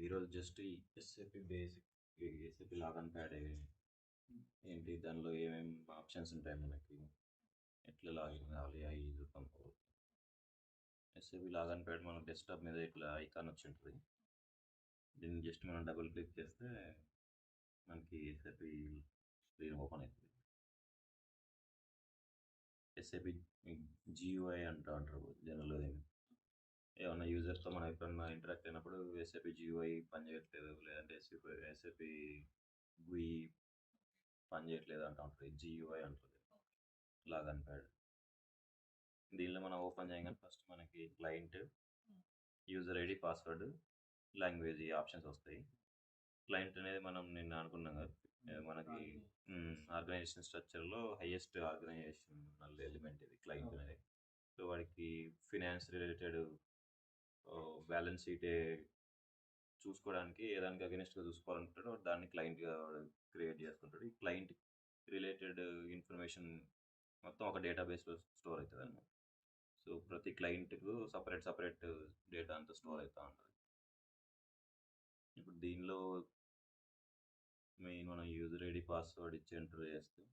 ఈరోజు జస్ట్ ఈ SAP basic SAP lagoon pad ఏంటి దానిలో ఏమేమి ఆప్షన్స్ ఉంటాయి మనకి ఎట్లా లాగిన్ కావాలి అవి చూద్దాం. ఎస్ఏపి లాగన్ ప్యాడ్ మన డెస్క్టాప్ మీద ఇట్లా ఐకాన్ వచ్చి ఉంటుంది. దీన్ని జస్ట్ మనం డబుల్ క్లిక్ చేస్తే మనకి ఎస్ఏపి స్క్రీన్ ఓపెన్ అవుతుంది. ఎస్ఏపి జియూఐ అంటారు జనరల్గా. ఏమన్నా యూజర్తో మనం ఎప్పుడన్నా ఇంటరాక్ట్ అయినప్పుడు ఎస్ఏపి జియూఐ పనిచేయట్లేదు, లేదంటే ఎస్ఏపి గుయి పనిచేయట్లేదు అంటూ ఉంటుంది. జియూఐ అంటుంది లాగన్ ప్యాడ్. దీనిలో మనం ఓపెన్ చేయగానే ఫస్ట్ మనకి client, user ID, password, language ఈ ఆప్షన్స్ వస్తాయి. క్లయింట్ అనేది మనం నిన్న అనుకున్నాం కదా, మనకి ఆర్గనైజేషన్ స్ట్రక్చర్లో హైయెస్ట్ ఆర్గనైజేషనల్ ఎలిమెంట్ ఇది క్లయింట్ అనేది. సో వాడికి ఫినాన్స్ రిలేటెడ్ బ్యాలెన్స్ షీట్ చూసుకోవడానికి ఏదానికి అగెనిస్ట్గా చూసుకోవాలనుకుంటాడో దాన్ని క్లయింట్గా క్రియేట్ చేసుకుంటాడు. ఈ క్లయింట్ రిలేటెడ్ ఇన్ఫర్మేషన్ మొత్తం ఒక డేటాబేస్లో స్టోర్ అవుతుంది అన్నమాట. సో ప్రతి క్లయింట్కు సపరేట్ డేటా అంతా స్టోర్ అవుతూ ఉంటుంది. ఇప్పుడు దీనిలో మెయిన్ మనం యూజర్ ఐడి, పాస్వర్డ్ ఇచ్చి ఎంటర్ చేస్తే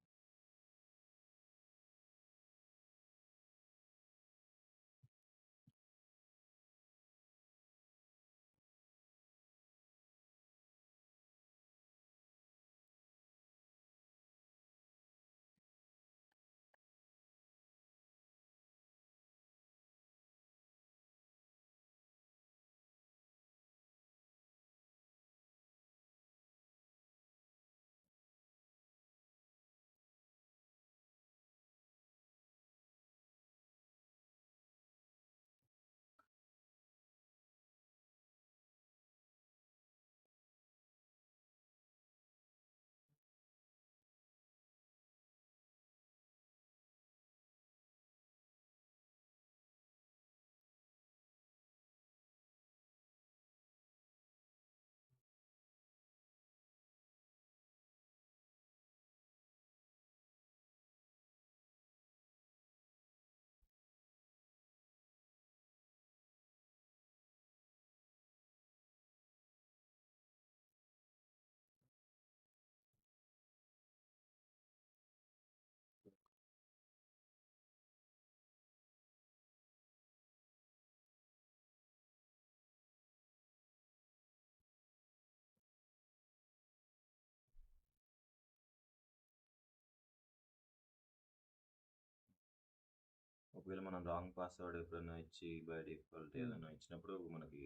ఒకవేళ మనం రాంగ్ పాస్వర్డ్ ఎప్పుడైనా ఇచ్చి బై డిఫాల్ట్ ఏదైనా ఇచ్చినప్పుడు మనకి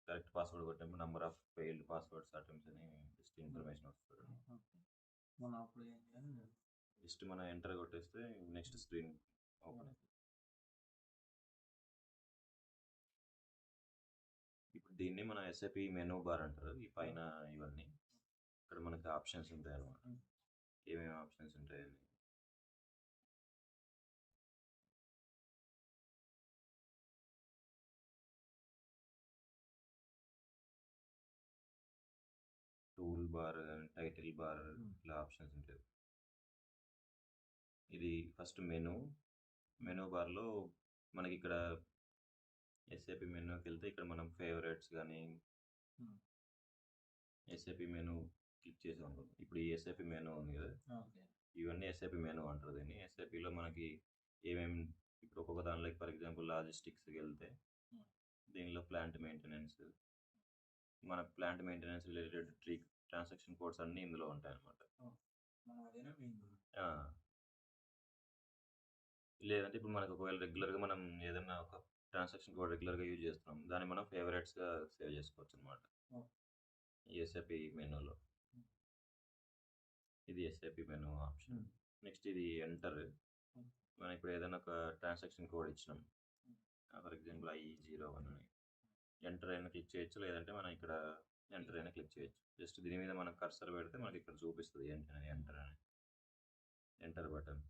కరెక్ట్ పాస్వర్డ్ కొట్టినప్పుడు number of failed passwords attempts అని జస్ట్ ఇన్ఫర్మేషన్ వస్తుంది. జస్ట్ మనం ఎంటర్ కొట్టేస్తే నెక్స్ట్ స్క్రీన్ ఓపెన్ అవుతుంది. ఇప్పుడు దీన్ని మన ఎస్ఏపి మెనూ బార్ అంటారు. ఈ పైన ఇవన్నీ ఇక్కడ మనకి ఆప్షన్స్ ఉంటాయి అన్నమాట. ఏమేమి ఆప్షన్స్ ఉంటాయని టూల్ బార్, టైటిల్ బార్ ఇలా ఆప్షన్స్ ఉంటాయి. ఇది ఫస్ట్ మెనూ బార్లో మనకి ఇక్కడ ఎస్ఏపి మెనూకి వెళ్తే ఇక్కడ మనం ఫేవరెట్స్ కానీ ఎస్ఏపి మెనూ క్లిక్ చేసి ఉంటుంది. ఇప్పుడు ఈ ఎస్ఏపి మెనూ ఉంది కదా, ఇవన్నీ ఎస్ఏపి మెనూ అంటారు దీన్ని. ఎస్ఏపిలో మనకి ఏమేమి ఇప్పుడు ఒక్కొక్క దానిలో ఫర్ ఎగ్జాంపుల్ లాజిస్టిక్స్కి వెళ్తే దీనిలో ప్లాంట్ మెయింటెనెన్స్, మన plant maintenance related transaction codes అన్నీ ఇందులో ఉంటాయి అన్నమాట. లేదంటే ఇప్పుడు మనకు ఒకవేళ రెగ్యులర్గా మనం ఏదైనా ఒక ట్రాన్సాక్షన్ కోడ్ రెగ్యులర్గా యూజ్ చేస్తున్నాం, దాన్ని మనం ఫేవరెట్స్గా సేవ్ చేసుకోవచ్చు అనమాట ఈ ఎస్ఏపి మెనూలో. ఇది ఎస్ఏపి మెనూ ఆప్షన్. నెక్స్ట్ ఇది ఎంటర్. మనం ఇప్పుడు ఏదైనా ఒక ట్రాన్సాక్షన్ కోడ్ ఇచ్చినాం, ఫర్ ఎగ్జాంపుల్ I01 అని, ఎంటర్ అయినా క్లిక్ చేయొచ్చు, లేదంటే మనం ఇక్కడ ఎంటర్ అయినా క్లిక్ చేయొచ్చు. జస్ట్ దీని మీద మనం కర్సర్ పెడితే మనకి ఇక్కడ చూపిస్తుంది ఎంటర్ అని, ఎంటర్ బటన్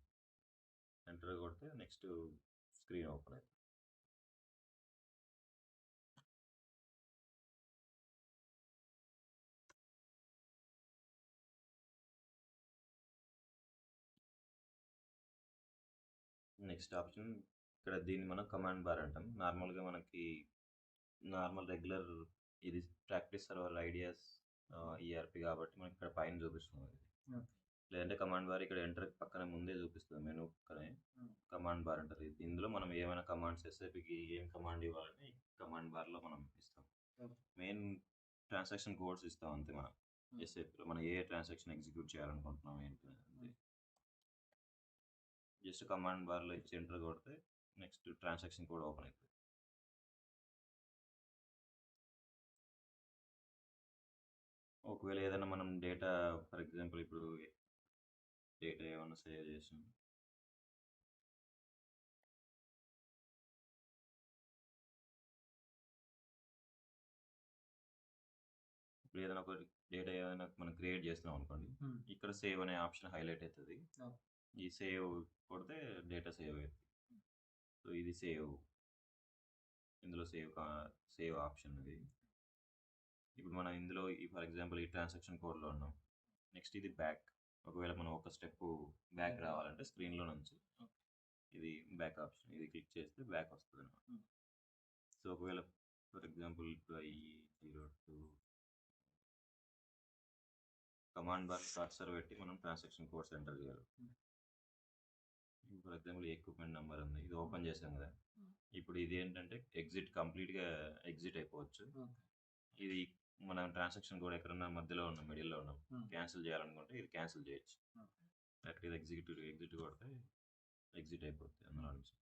ఎంటర్ కొడితే నెక్స్ట్ స్క్రీన్ ఓపెన్ అవుతుంది. నెక్స్ట్ ఆప్షన్ ఇక్కడ దీన్ని మనం కమాండ్ బార్ అంటాం. నార్మల్గా మనకి రెగ్యులర్ ఇది ప్రాక్టీస్ సర్వర్ ఐడియాస్ ఈఆర్పి కాబట్టి మనకి ఇక్కడ పైన చూపిస్తుంది ఇది. ఓకే. లేదంటే కమాండ్ బార్ ఇక్కడ ఎంటర్ పక్కన ముందే చూపిస్తుంది మెనూ పక్కనే హ్మ్. కమాండ్ బార్ ఉంటుంది. ఇందులో మనం ఏమైనా కమాండ్స్ ఎస్ఐపికి ఏం కమాండ్ ఇవ్వాలని కమాండ్ బార్లో మనం ఇస్తాం. ఓకే. మెయిన్ ట్రాన్సాక్షన్ కోడ్స్ ఇస్తాం అంతే మనం హ్మ్. ఎస్ఐపిలో మనం ఏ ట్రాన్సాక్షన్ ఎగ్జిక్యూట్ చేయాలనుకుంటున్నాం ఏంటి అంతే. జస్ట్ కమాండ్ బార్లో ఇచ్చి ఎంటర్ కొడితే నెక్స్ట్ ట్రాన్సాక్షన్ కోడ్ ఓపెన్ అవుతుంది. ఒకవేళ ఏదైనా మనం డేటా ఫర్ ఎగ్జాంపుల్ ఇప్పుడు డేటా ఏమైనా సేవ్ చేసాం ఇప్పుడు ఏదైనా ఒక డేటా ఏదైనా మనం క్రియేట్ చేస్తున్నాం అనుకోండి, హ్మ్. ఇక్కడ సేవ్ అనే ఆప్షన్ హైలైట్ అవుతుంది. ఓకే. ఈ సేవ్ కొడితే డేటా సేవ్ అవుతుంది. సో ఇది సేవ్, ఇందులో సేవ్ ఆప్షన్ ఇది. ఇప్పుడు మనం ఇందులో ఫర్ ఎగ్జాంపుల్ ఈ ట్రాన్సాక్షన్ కోడ్లో ఉన్నాం. నెక్స్ట్ ఇది బ్యాక్, ఒకవేళ మనం ఒక స్టెప్ బ్యాక్ రావాలంటే స్క్రీన్లో నుంచి ఇది బ్యాక్ ఆప్షన్, ఇది క్లిక్ చేస్తే బ్యాక్ వస్తుంది అనమాట. Hmm. సో ఒకవేళ ఫర్ ఎగ్జాంపుల్ ఇప్పుడు I02 కమాండ్ బార్ కర్సర్ పెట్టి మనం ట్రాన్సాక్షన్ కోడ్స్ ఎంటర్ చేయాలి. ఫర్ ఎగ్జాంపుల్ ఎక్విప్మెంట్ నెంబర్ ఉంది, ఇది ఓపెన్ చేసాం కదా. ఇప్పుడు ఇది ఏంటంటే కంప్లీట్గా ఎగ్జిట్ అయిపోవచ్చు. ఇది మనం ట్రాన్సాక్షన్ కోడ్ ఎక్కడన్నా మధ్యలో ఉన్నాం, మిడిల్లో ఉన్నాం, క్యాన్సిల్ చేయాలనుకుంటే ఇది క్యాన్సిల్ చేయొచ్చు. డైరెక్ట్ ఇది ఎగ్జిట్ కొడితే ఎగ్జిట్ అయిపోతుంది అందులో నుంచి.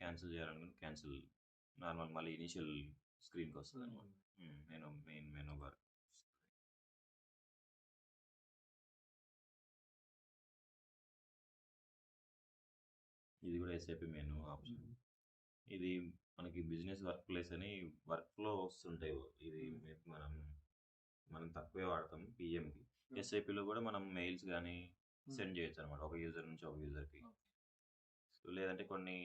క్యాన్సిల్ చేయాలనుకుంటే క్యాన్సిల్ నార్మల్ మళ్ళీ ఇనిషియల్ స్క్రీన్కి వస్తుంది అనమాట. Main menu bar. ఇది కూడా ఎస్ఐపి మెనూ ఆప్షన్. ఇది మనకి బిజినెస్ వర్క్ ప్లేస్ అని వర్క్ ఫ్లో వస్తుంటాయి. ఇది మనం తక్కువే వాడతాం పిఎంకి. ఎస్ఐపిలో కూడా మనం మెయిల్స్ కానీ సెండ్ చేయొచ్చు అనమాట, ఒక యూజర్ నుంచి ఒక యూజర్కి. సో లేదంటే కొన్ని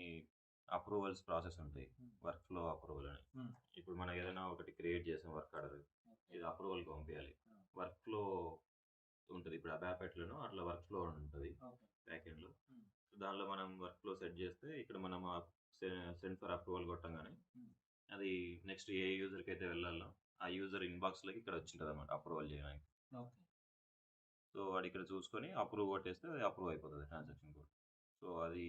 అప్రూవల్స్ ప్రాసెస్ ఉంటాయి, వర్క్ ఫ్లో అప్రూవల్ అని. ఇప్పుడు మనం ఏదైనా ఒకటి క్రియేట్ చేసాం వర్క్ ఆర్డర్, ఇది అప్రూవల్కి పంపించాలి. వర్క్ ఫ్లో ఉంటుంది, ఇప్పుడు అబాపెట్లోనో అట్లా వర్క్ ఫ్లో ఉంటుంది బ్యాక్ ఎండ్లో. దానిలో మనం వర్క్ ఫ్లో సెట్ చేస్తే ఇక్కడ మనం సెండ్ ఫర్ అప్రూవల్ కొట్టంగానే అది నెక్స్ట్ ఏ యూజర్కి అయితే వెళ్ళాలో ఆ యూజర్ ఇన్బాక్స్లోకి ఇక్కడ వచ్చింటుంది అనమాట అప్రూవల్ చేయడానికి. సో వాడు ఇక్కడ చూసుకొని అప్రూవ్ కొట్టేస్తే అది అప్రూవ్ అయిపోతుంది ట్రాన్సాక్షన్ కోడ్. సో అది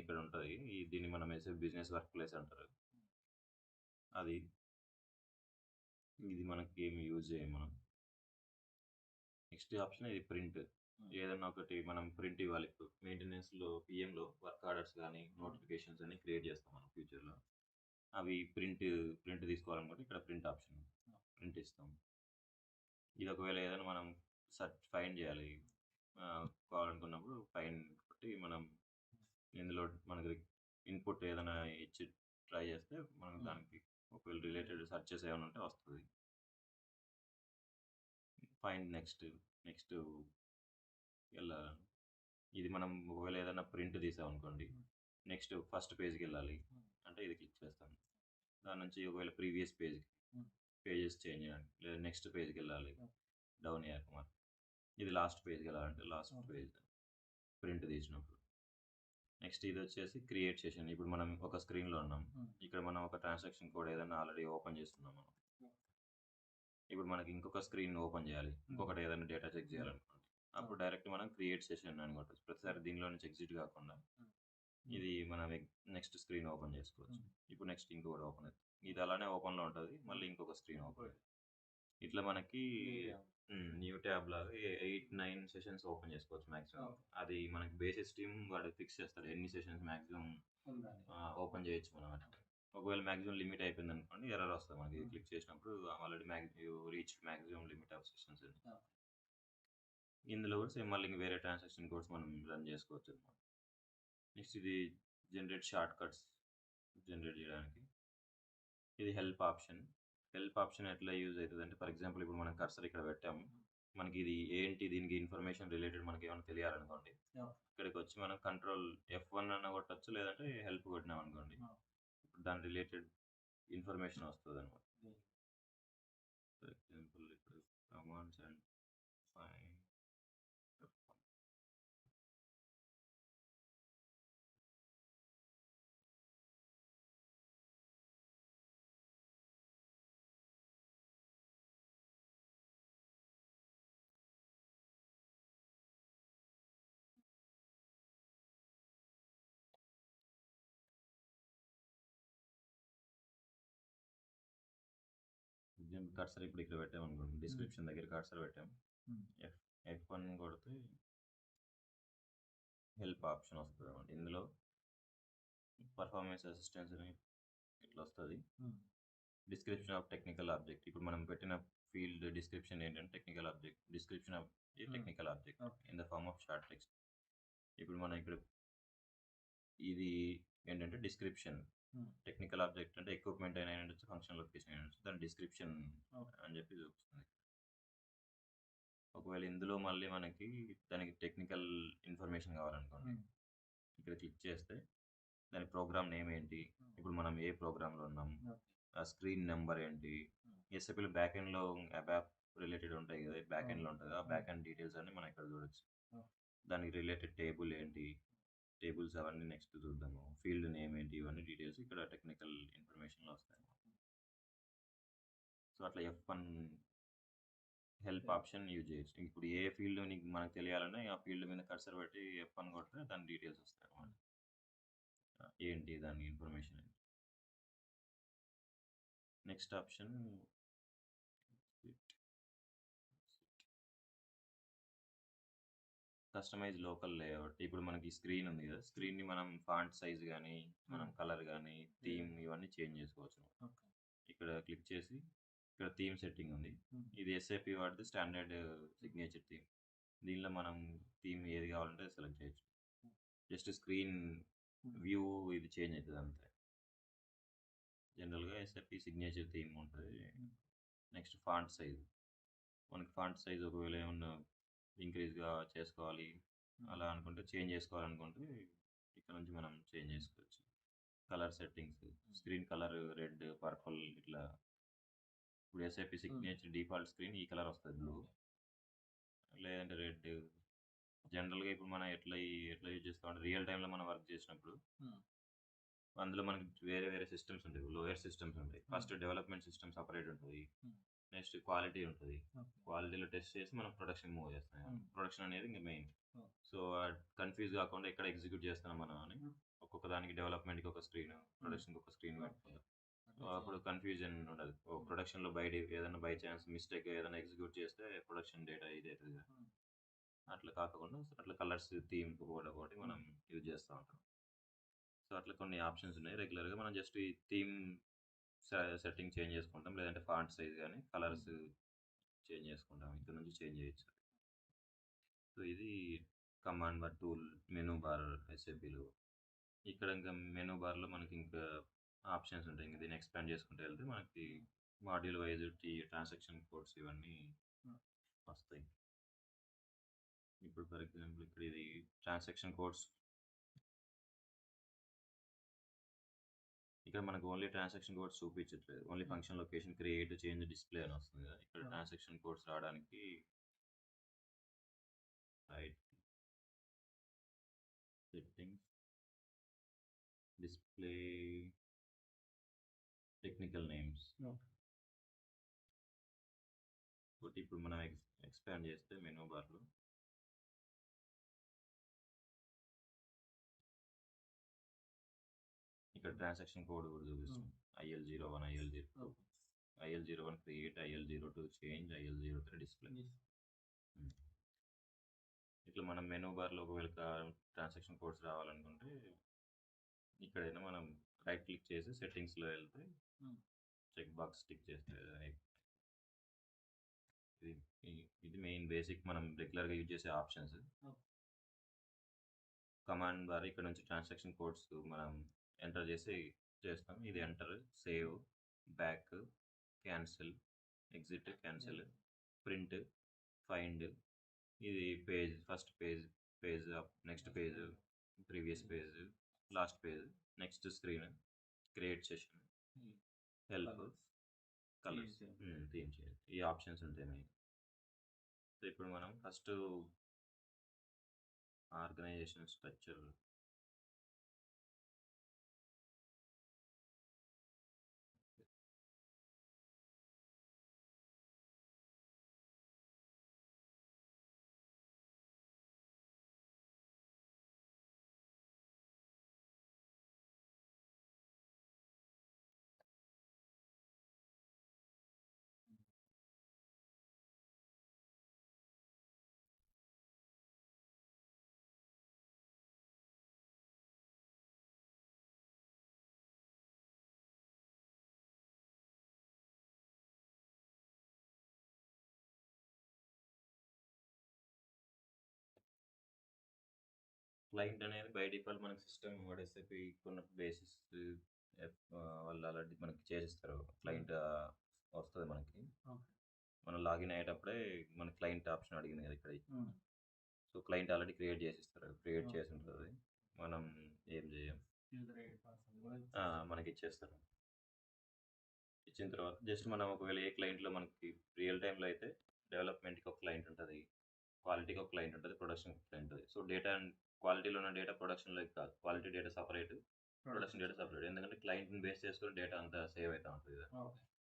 ఇక్కడ ఉంటుంది. దీన్ని మనం వేసే బిజినెస్ వర్క్ ప్లేస్ అంటారు. అది ఇది మనకి ఏమి యూజ్ చేయం మనం. నెక్స్ట్ ఆప్షన్ ఇది ప్రింట్. ఏదైనా ఒకటి మనం ప్రింట్ ఇవ్వాలి. ఇప్పుడు మెయింటెనెన్స్లో పిఎంలో వర్క్ ఆర్డర్స్ కానీ నోటిఫికేషన్స్ అన్ని క్రియేట్ చేస్తాం మనం ఫ్యూచర్లో. అవి ప్రింట్ తీసుకోవాలనుకుంటే ఇక్కడ ప్రింట్ ఆప్షన్ ప్రింట్ ఇస్తాం. ఇది ఒకవేళ ఏదైనా మనం ఫైండ్ చేయాలి కావాలనుకున్నప్పుడు ఫైండ్ బట్టి మనం ఇందులో మనకి ఇన్పుట్ ఏదైనా ఇచ్చి ట్రై చేస్తే మనకు దానికి ఒకవేళ రిలేటెడ్ సెర్చెస్ ఏమైనా ఉంటే వస్తుంది. ఫైండ్ నెక్స్ట్ వెళ్ళాలి. ఇది మనం ఒకవేళ ఏదైనా ప్రింట్ తీసామనుకోండి, నెక్స్ట్ ఫస్ట్ పేజ్కి వెళ్ళాలి అంటే ఇది క్లిక్ చేస్తాం. దాని నుంచి ఒకవేళ ప్రీవియస్ పేజెస్ చేంజ్ చేయాలి, లేదా నెక్స్ట్ పేజ్కి వెళ్ళాలి డౌన్ అయ్యాక ఇది లాస్ట్ పేజ్కి వెళ్ళాలంటే లాస్ట్ పేజ్ ప్రింట్ తీసినప్పుడు. నెక్స్ట్ ఇది వచ్చేసి క్రియేట్ సెషన్. ఇప్పుడు మనం ఒక స్క్రీన్లో ఉన్నాం, ఇక్కడ మనం ఒక ట్రాన్సాక్షన్ కోడ్ ఏదైనా ఆల్రెడీ ఓపెన్ చేస్తున్నాం మనం. ఇప్పుడు మనకి ఇంకొక స్క్రీన్ ఓపెన్ చేయాలి, ఇంకొకటి ఏదైనా డేటా చెక్ చేయాలనుకోండి, అప్పుడు డైరెక్ట్ మనం క్రియేట్ సెషన్ అని కొట్టచ్చు. ప్రతిసారి దీనిలో నుంచి ఎగ్జిట్ కాకుండా ఇది మనం నెక్స్ట్ స్క్రీన్ ఓపెన్ చేసుకోవచ్చు. ఇప్పుడు నెక్స్ట్ ఇంకొకటి ఓపెన్ అవుతుంది, ఇది అలానే ఓపెన్లో ఉంటుంది, మళ్ళీ ఇంకొక స్క్రీన్ ఓపెన్ అవుతుంది. ఇట్లా మనకి న్యూ ట్యాబ్ లాగా 8-9 సెషన్స్ ఓపెన్ చేసుకోవచ్చు మ్యాక్సిమం. అది మనకి బేసిస్ టీమ్ వాడు ఫిక్స్ చేస్తాడు ఎన్ని సెషన్స్ మ్యాక్సిమం ఓపెన్ చేయొచ్చు మనం. ఒకవేళ మ్యాక్సిమం లిమిట్ అయిపోయింది అనుకోండి ఎర్రర్ వస్తుంది మనకి క్లిక్ చేసినప్పుడు, already reach maximum limit of sessions అని. ఇందులో కూడా సేమ్ మళ్ళీ వేరే ట్రాన్సాక్షన్ కోడ్స్ మనం రన్ చేసుకోవచ్చు అనమాట. నెక్స్ట్ ఇది జనరేట్ షార్ట్ కట్స్ జనరేట్ చేయడానికి. ఇది హెల్ప్ ఆప్షన్ ఎట్లా యూజ్ అవుతుంది అంటే, ఫర్ ఎగ్జాంపుల్ ఇప్పుడు మనం కర్సర్ ఇక్కడ పెట్టాము, మనకి ఇది ఏంటి దీనికి ఇన్ఫర్మేషన్ రిలేటెడ్ మనకి ఏమైనా తెలియాలనుకోండి, ఇక్కడికి వచ్చి మనం కంట్రోల్ F1 అన్న కొట్టచ్చు, లేదంటే హెల్ప్ కొట్టినాం అనుకోండి, దాని రిలేటెడ్ ఇన్ఫర్మేషన్ వస్తుంది అనమాట. ఫర్ ఎగ్జాంపుల్ ఇప్పుడు కమాండ్స్ అండ్ ఫైండ్ కర్సర్ ఇప్పుడు ఇక్కడ పెట్టామనుకోండి, డిస్క్రిప్షన్ దగ్గర కర్సర్ పెట్టాం. F1 కొడితే హెల్ప్ ఆప్షన్ వస్తుంది అనమాట. ఇందులో పర్ఫార్మెన్స్ అసిస్టెన్స్ అని ఇట్లా వస్తుంది. డిస్క్రిప్షన్ ఆఫ్ టెక్నికల్ ఆబ్జెక్ట్, ఇప్పుడు మనం పెట్టిన ఫీల్డ్ డిస్క్రిప్షన్ ఏంటంటే technical object, description of a technical object in the form of short text. ఇప్పుడు మనం ఇక్కడ ఇది ఏంటంటే డిస్క్రిప్షన్, టెక్నికల్ ఆబ్జెక్ట్ అంటే ఎక్విప్మెంట్ అయినా ఉండొచ్చు, ఫంక్షన్ లొకేషన్ అయినా ఉండొచ్చు, దాని డిస్క్రిప్షన్ అని చెప్పి చూపిస్తుంది. ఒకవేళ ఇందులో మళ్ళీ మనకి దానికి టెక్నికల్ ఇన్ఫర్మేషన్ కావాలనుకోండి, ఇక్కడ క్లిక్ చేస్తే దాని ప్రోగ్రామ్ నేమ్ ఏంటి, ఇప్పుడు మనం ఏ ప్రోగ్రాంలో ఉన్నాం, ఆ స్క్రీన్ నెంబర్ ఏంటి, ఎస్ఏపీలో బ్యాక్ ఎండ్లో అబాప్ రిలేటెడ్ ఉంటాయి కదా, బ్యాక్ ఎండ్లో ఉంటుంది, ఆ బ్యాక్ ఎండ్ డీటెయిల్స్ అన్ని మనం ఇక్కడ చూడొచ్చు. దానికి రిలేటెడ్ టేబుల్ ఏంటి, టేబుల్స్ అవన్నీ నెక్స్ట్ చూద్దాము, ఫీల్డ్ నేమ్ ఏంటి, ఇవన్నీ డీటెయిల్స్ ఇక్కడ టెక్నికల్ ఇన్ఫర్మేషన్లో వస్తాయి. సో అట్లా F1 హెల్ప్ ఆప్షన్ యూజ్ చేయొచ్చు. ఇప్పుడు ఏ ఫీల్డ్ నీకు మనకు తెలియాలన్నా ఆ ఫీల్డ్ మీద కర్సర్ పెట్టి F1 కొడితే దాని డీటెయిల్స్ వస్తాయి అన్నమాట. ఏంటి దాని ఇన్ఫర్మేషన్ ఏంటి. Next option customize local layout. ఇప్పుడు మనకి స్క్రీన్ ఉంది కదా, స్క్రీన్ని మనం ఫాంట్ సైజ్ కానీ మనం కలర్ కానీ థీమ్ ఇవన్నీ చేంజ్ చేసుకోవచ్చు. ఇక్కడ క్లిక్ చేసి ఇక్కడ థీమ్ సెట్టింగ్ ఉంది, ఇది ఎస్ఏపి వాడితే స్టాండర్డ్ సిగ్నేచర్ థీమ్. దీనిలో మనం థీమ్ ఏది కావాలంటే సెలెక్ట్ చేయొచ్చు. జస్ట్ స్క్రీన్ వ్యూ ఇది చేంజ్ అవుతుంది అంతే. జనరల్గా ఎస్ఏపి సిగ్నేచర్ థీమ్ ఉంటుంది. నెక్స్ట్ ఫాంట్ సైజ్, మనకి ఫాంట్ సైజ్ ఒకవేళ ఏమన్నా ఇంక్రీజ్గా చేసుకోవాలి అలా అనుకుంటే, చేంజ్ చేసుకోవాలనుకుంటే ఇక్కడ నుంచి మనం చేంజ్ చేసుకోవచ్చు. Colour settings, screen colour red, purple ఇట్లా. ఇప్పుడు ఎస్ఐపి సిగ్నేచర్ డిఫాల్ట్ స్క్రీన్ ఈ కలర్ వస్తుంది, బ్లూ లేదంటే రెడ్. జనరల్గా ఇప్పుడు మనం ఎట్లా యూజ్ చేస్తామంటే రియల్ టైంలో మనం వర్క్ చేసినప్పుడు అందులో మనకి వేరే వేరే సిస్టమ్స్ ఉంటాయి, లోయర్ సిస్టమ్స్ ఉంటాయి. ఫస్ట్ డెవలప్మెంట్ సిస్టమ్ సపరేట్ ఉంటుంది, నెక్స్ట్ క్వాలిటీ ఉంటుంది. క్వాలిటీలో టెస్ట్ చేసి మనం ప్రొడక్షన్ మూవ్ చేస్తాం. ప్రొడక్షన్ అనేది ఇంకా మెయిన్. సో కన్ఫ్యూజ్ కాకుండా ఎక్కడ ఎగ్జిక్యూట్ చేస్తున్నాం మనం అని ఒక్కొక్క దానికి డెవలప్మెంట్కి ఒక స్క్రీన్, ప్రొడక్షన్కి ఒక స్క్రీన్ పెట్టుకుంటాం. అప్పుడు కన్ఫ్యూజన్ ఉండదు. ప్రొడక్షన్లో ఏదైనా బై ఛాన్స్ మిస్టేక్ ఏదైనా ఎగ్జిక్యూట్ చేస్తే ప్రొడక్షన్ డేటా ఇది అవుతుంది. అట్లా కాకుండా అట్లా కలర్స్ థీమ్ ఒకటి మనం యూజ్ చేస్తూ ఉంటాం. సో అట్లా కొన్ని ఆప్షన్స్ ఉన్నాయి. రెగ్యులర్గా మనం జస్ట్ ఈ థీమ్ సెట్టింగ్ చేంజ్ చేసుకుంటాం, లేదంటే ఫాంట్ సైజ్ కానీ కలర్స్ చేంజ్ చేసుకుంటాం. ఇక్కడ నుంచి చేంజ్ చేయొచ్చు. సో ఇది command bar tool menu bar ఎస్ఏపీలో. ఇక్కడ ఇంకా మెనూ బార్లో మనకి ఇంకా ఆప్షన్స్ ఉంటాయి. ఇంకా దీన్ని ఎక్స్పాండ్ చేసుకుంటూ వెళ్తే మనకి మాడ్యూల్ వైజ్ ట్రాన్సాక్షన్ కోడ్స్ ఇవన్నీ వస్తాయి. ఇప్పుడు ఫర్ ఎగ్జాంపుల్ ఇక్కడ ఇది ట్రాన్సాక్షన్ కోడ్స్, ఇక్కడ మనకు ఓన్లీ ట్రాన్సాక్షన్ కోడ్స్ చూపించట్లేదు, only function location create change display అని వస్తుంది కదా. ఇక్కడ ట్రాన్సాక్షన్ కోడ్స్ రావడానికి right settings, display technical names. ఇప్పుడు మనం ఎక్స్పాండ్ చేస్తే మెనూ బార్లో ఇక్కడ ట్రాన్సాక్షన్ కోడ్ కూడా చూపిస్తుంది. IL01, IL02, IL01 create, IL02 change, IL03 display. ఇట్లా మనం మెనూ బార్లో ఒకవేళ ట్రాన్సాక్షన్ కోడ్స్ రావాలనుకుంటే ఇక్కడైనా మనం రైట్ క్లిక్ చేసి సెట్టింగ్స్లో వెళ్తే చెక్ బాక్స్ టిక్ చేస్తే ఇది మెయిన్ బేసిక్ మనం రెగ్యులర్గా యూజ్ చేసే ఆప్షన్స్. కమాండ్ ద్వారా ఇక్కడ నుంచి ట్రాన్సాక్షన్ కోడ్స్ మనం ఎంటర్ చేసి చేస్తాం. ఇది enter, save, back, cancel, exit, cancel, print, find. ఇది page, first page, page up, next page, previous page, last page, next screen, create session, help, colours, theme చేయాలి. ఈ ఆప్షన్స్ ఉంటాయి మెయిన్. సో ఇప్పుడు మనం ఫస్ట్ ఆర్గనైజేషన్ స్ట్రక్చర్, క్లయింట్ అనేది by default మనకి system వాడు SAP కొన్న బేసిస్ వాళ్ళు అలాంటి మనకి చేసిస్తారు. క్లయింట్ వస్తుంది మనకి. మనం లాగిన్ అయ్యేటప్పుడే మన క్లయింట్ ఆప్షన్ అడిగింది కదా ఇక్కడ. సో క్లయింట్ ఆల్రెడీ క్రియేట్ చేసిస్తారు. క్రియేట్ చేసి ఉంటుంది. మనం ఏం చేయం, మనకి ఇచ్చేస్తారు. ఇచ్చిన తర్వాత జస్ట్ మనం ఒకవేళ ఏ క్లయింట్లో మనకి రియల్ టైంలో అయితే డెవలప్మెంట్కి ఒక క్లయింట్ ఉంటుంది, క్వాలిటీకి ఒక క్లయింట్ ఉంటుంది, ప్రొడక్షన్కి ఒక క్లయింట్ ఉంటుంది. సో డేటా క్వాలిటీలో ఉన్న డేటా ప్రొడక్షన్లోకి కాదు, quality data separate, production data separate. ఎందుకంటే క్లయింట్ని బేస్ చేసుకుని డేటా అంతా సేవ్ అవుతూ ఉంటుంది కదా.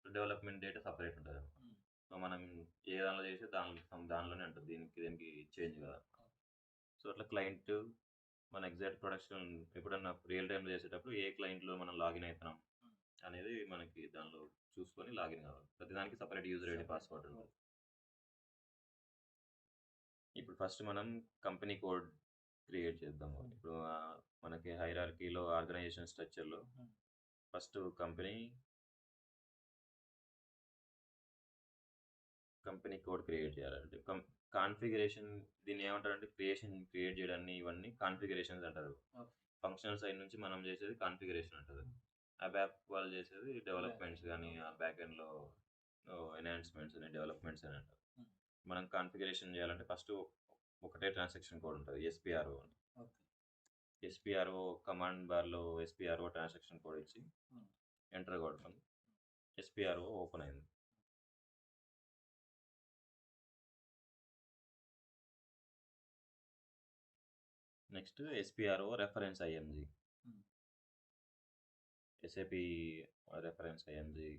సో డెవలప్మెంట్ డేటా సపరేట్ ఉంటుంది. సో మనం ఏ దానిలో చేసి దానిలోనే ఉంటుంది, దీనికి చేంజ్ కదా. సో అట్లా క్లయింట్ మన ఎగ్జాక్ట్ ప్రొడక్షన్ ఎప్పుడన్నా రియల్ టైంలో చేసేటప్పుడు ఏ క్లయింట్లో మనం లాగిన్ అవుతున్నాం అనేది మనకి దానిలో చూసుకొని లాగిన్ కావాలి. ప్రతిదానికి సపరేట్ యూజర్ ఐడి పాస్వర్డ్ ఉంటుంది. ఇప్పుడు ఫస్ట్ మనం కంపెనీ కోడ్ క్రియేట్ చేద్దాము. ఇప్పుడు మనకి హైరార్కీలో ఆర్గనైజేషన్ స్ట్రక్చర్లో ఫస్ట్ కంపెనీ కోడ్ క్రియేట్ చేయాలంటే కాన్ఫిగరేషన్, దీన్ని ఏమంటారంటే క్రియేట్ చేయడాన్ని ఇవన్నీ కాన్ఫిగరేషన్స్ అంటారు. ఫంక్షనల్ సైడ్ నుంచి మనం చేసేది కాన్ఫిగరేషన్ అంటారు. ఆ యాప్ వాళ్ళు చేసేది డెవలప్మెంట్స్ కానీ ఆ బ్యాక్ ఎండ్లో ఎన్హాన్స్మెంట్స్ అని డెవలప్మెంట్స్ అని అంటారు. మనం కాన్ఫిగరేషన్ చేయాలంటే ఫస్ట్ ఒకటే ట్రాన్సాక్షన్ కోడ్ ఉంటుంది, ఎస్పిఆర్ఓ అని. ఎస్పిఆర్ఓ కమాండ్ బార్లో ఎస్పిఆర్ఓ ట్రాన్సాక్షన్ కోడ్ ఇచ్చి ఎంటర్ కొడతాం. ఎస్పిఆర్ఓ ఓపెన్ అయింది. Next SPRO reference IMG, SAP reference IMG,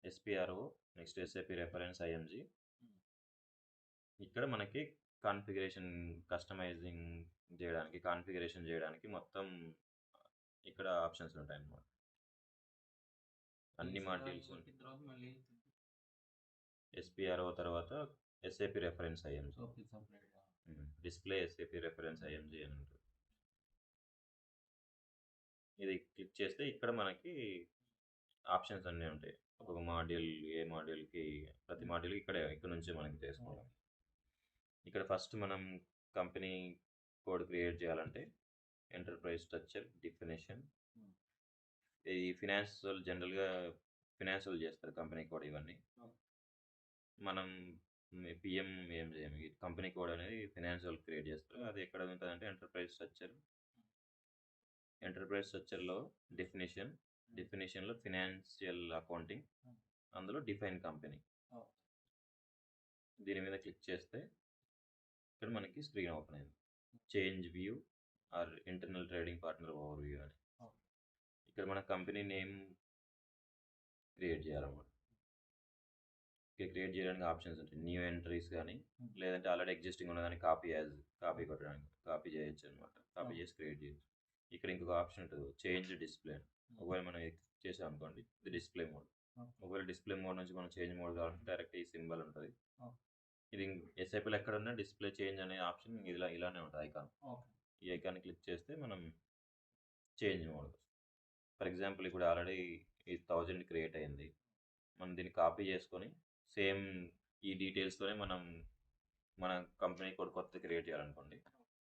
SPRO next SAP reference IMG. ఇక్కడ మనకి కస్టమైజింగ్ చేయడానికి, కాన్ఫిగరేషన్ చేయడానికి మొత్తం ఇక్కడ ఆప్షన్స్ ఉంటాయి అన్నమాట. అన్ని మాడ్యూల్స్ ఎస్పిఆర్ఓ తర్వాత SAP reference IMG, display SAP reference IMG అని ఉంటుంది. ఇది క్లిక్ చేస్తే ఇక్కడ మనకి ఆప్షన్స్ అన్నీ ఉంటాయి. ఒక్కొక్క మాడ్యూల్, ఏ మాడ్యూల్కి ప్రతి మాడ్యూల్ ఇక్కడ నుంచి మనకి చేసుకోవాలి. ఇక్కడ ఫస్ట్ మనం కంపెనీ కోడ్ క్రియేట్ చేయాలంటే ఎంటర్ప్రైజ్ స్ట్రక్చర్, డెఫినేషన్. ఈ జనరల్గా ఫినాన్షియల్ చేస్తారు కంపెనీ కోడ్. ఇవన్నీ మనం పిఎం ఏం చేయము. ఈ కంపెనీ కోడ్ అనేది ఫినాన్షియల్ క్రియేట్ చేస్తారు. అది ఎక్కడ ఉంటుందంటే ఎంటర్ప్రైజ్ స్ట్రక్చర్లో డెఫినేషన్లో ఫినాన్షియల్ అకౌంటింగ్, అందులో డిఫైన్ కంపెనీ. దీని మీద క్లిక్ చేస్తే ఇక్కడ మనకి స్క్రీన్ ఓపెన్ అయింది. Change view or internal trading partner overview అని. ఇక్కడ మన కంపెనీ నేమ్ క్రియేట్ చేయాలన్నమాట. క్రియేట్ చేయడానికి ఆప్షన్స్ ఉంటాయి. న్యూ ఎంట్రీస్ కానీ, లేదంటే ఆల్రెడీ ఎగ్జిస్టింగ్ ఉన్నదాన్ని కాపీ కొట్టడానికి కాపీ చేయొచ్చు అనమాట. కాపీ చేసి క్రియేట్ చేయొచ్చు. ఇక్కడ ఇంకొక ఆప్షన్ ఉంటుంది, చేంజ్ డిస్ప్లే. ఒకవేళ మనం చేసాం అనుకోండి, ఇది డిస్ప్లే మోడ్. ఒకవేళ డిస్ప్లే మోడ్ నుంచి మనం చేంజ్ మోడ్ కావాలంటే డైరెక్ట్ ఈ సింబల్ ఉంటుంది. ఇది ఎస్ఐపిలో ఎక్కడున్నా డిస్ప్లే చేంజ్ అనే ఆప్షన్ ఇలానే ఉంటుంది ఐకాన్. ఈ ఐకాన్ క్లిక్ చేస్తే మనం చేంజ్ మోడ్. ఫర్ ఎగ్జాంపుల్ ఇప్పుడు ఆల్రెడీ ఈ 1000 క్రియేట్ అయింది. మనం దీన్ని కాపీ చేసుకొని సేమ్ ఈ డీటెయిల్స్తోనే మనం మన కంపెనీ కోడ్ కొత్త క్రియేట్ చేయాలనుకోండి,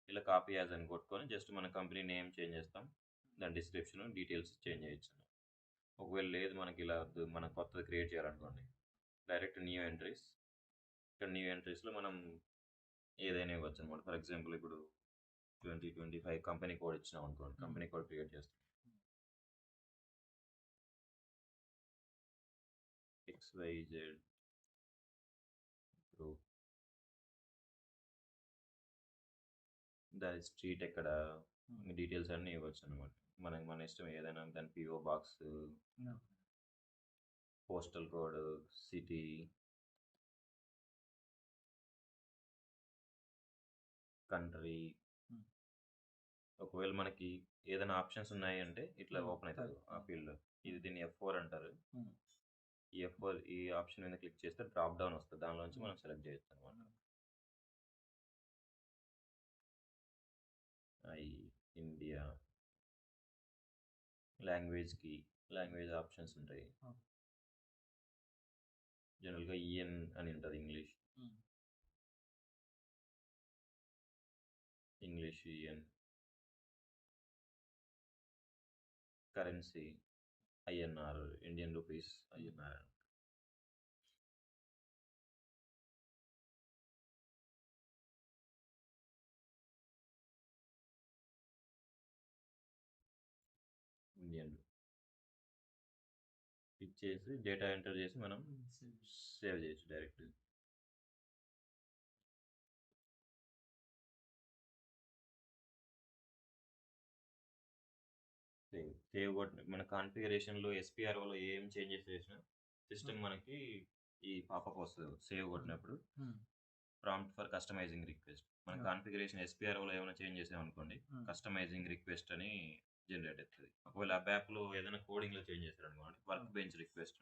ఇలా కాపీ యాజ్ అని కొట్టుకొని జస్ట్ మన కంపెనీ నేమ్ చేంజ్ చేస్తాం, దాని డిస్క్రిప్షన్ డీటెయిల్స్ చేంజ్ చేయొచ్చు. ఒకవేళ లేదు మనకి ఇలా మనం కొత్తది క్రియేట్ చేయాలనుకోండి, డైరెక్ట్ న్యూ ఎంట్రీస్. ఇక్కడ న్యూ ఎంట్రీస్లో మనం ఏదైనా ఇవ్వచ్చు అనమాట. ఫర్ ఎగ్జాంపుల్ ఇప్పుడు 2025 కంపెనీ కోడ్ ఇచ్చినాం అనుకోండి, కంపెనీ కోడ్ క్రియేట్ చేస్తాం. XYZ గ్రూప్, దాని స్ట్రీట్ ఎక్కడ, డీటెయిల్స్ అన్నీ ఇవ్వచ్చు అనమాట. మన ఇష్టం ఏదైనా. దాని PO box, postal code, city, country. ఒకవేళ మనకి ఏదైనా ఆప్షన్స్ ఉన్నాయి అంటే ఇట్లా ఓపెన్ అవుతుంది ఆ ఫీల్డ్లో. ఇది దీన్ని F4 అంటారు. ఈ F4 ఈ ఆప్షన్ మీద క్లిక్ చేస్తే డ్రాప్ డౌన్ వస్తుంది, దానిలోంచి మనం సెలెక్ట్ చేయొచ్చు అనమాట. ఇండియా, లాంగ్వేజ్ ఆప్షన్స్ ఉంటాయి. జనరల్గా ఈఎన్ అని ఉంటుంది, ఇంగ్లీష్. ఇంగ్లీషియన్ currency INR, Indian rupees INR. Indian ఇచ్చేసి డేటా ఎంటర్ చేసి మనం సేవ్ చేయొచ్చు డైరెక్ట్. సేవ్ కొట్టిన మన కాన్ఫిగరేషన్లో ఎస్పిఆర్ఓలో ఏం చేంజెస్ చేసినా సిస్టమ్ మనకి ఈ పాపప్ వస్తుంది సేవ్ కొట్టినప్పుడు. ప్రాంప్ట్ ఫర్ కస్టమైజింగ్ రిక్వెస్ట్ మన కాన్ఫిగరేషన్ ఎస్పిఆర్ఓలో ఏమైనా చేంజ్ చేసామనుకోండి కస్టమైజింగ్ రిక్వెస్ట్ అని జనరేట్ అవుతుంది. ఒకవేళ అప్ యాప్లో ఏదైనా కోడింగ్లో చేంజ్ చేశారనుకోండి వర్క్ బెంచ్ రిక్వెస్ట్.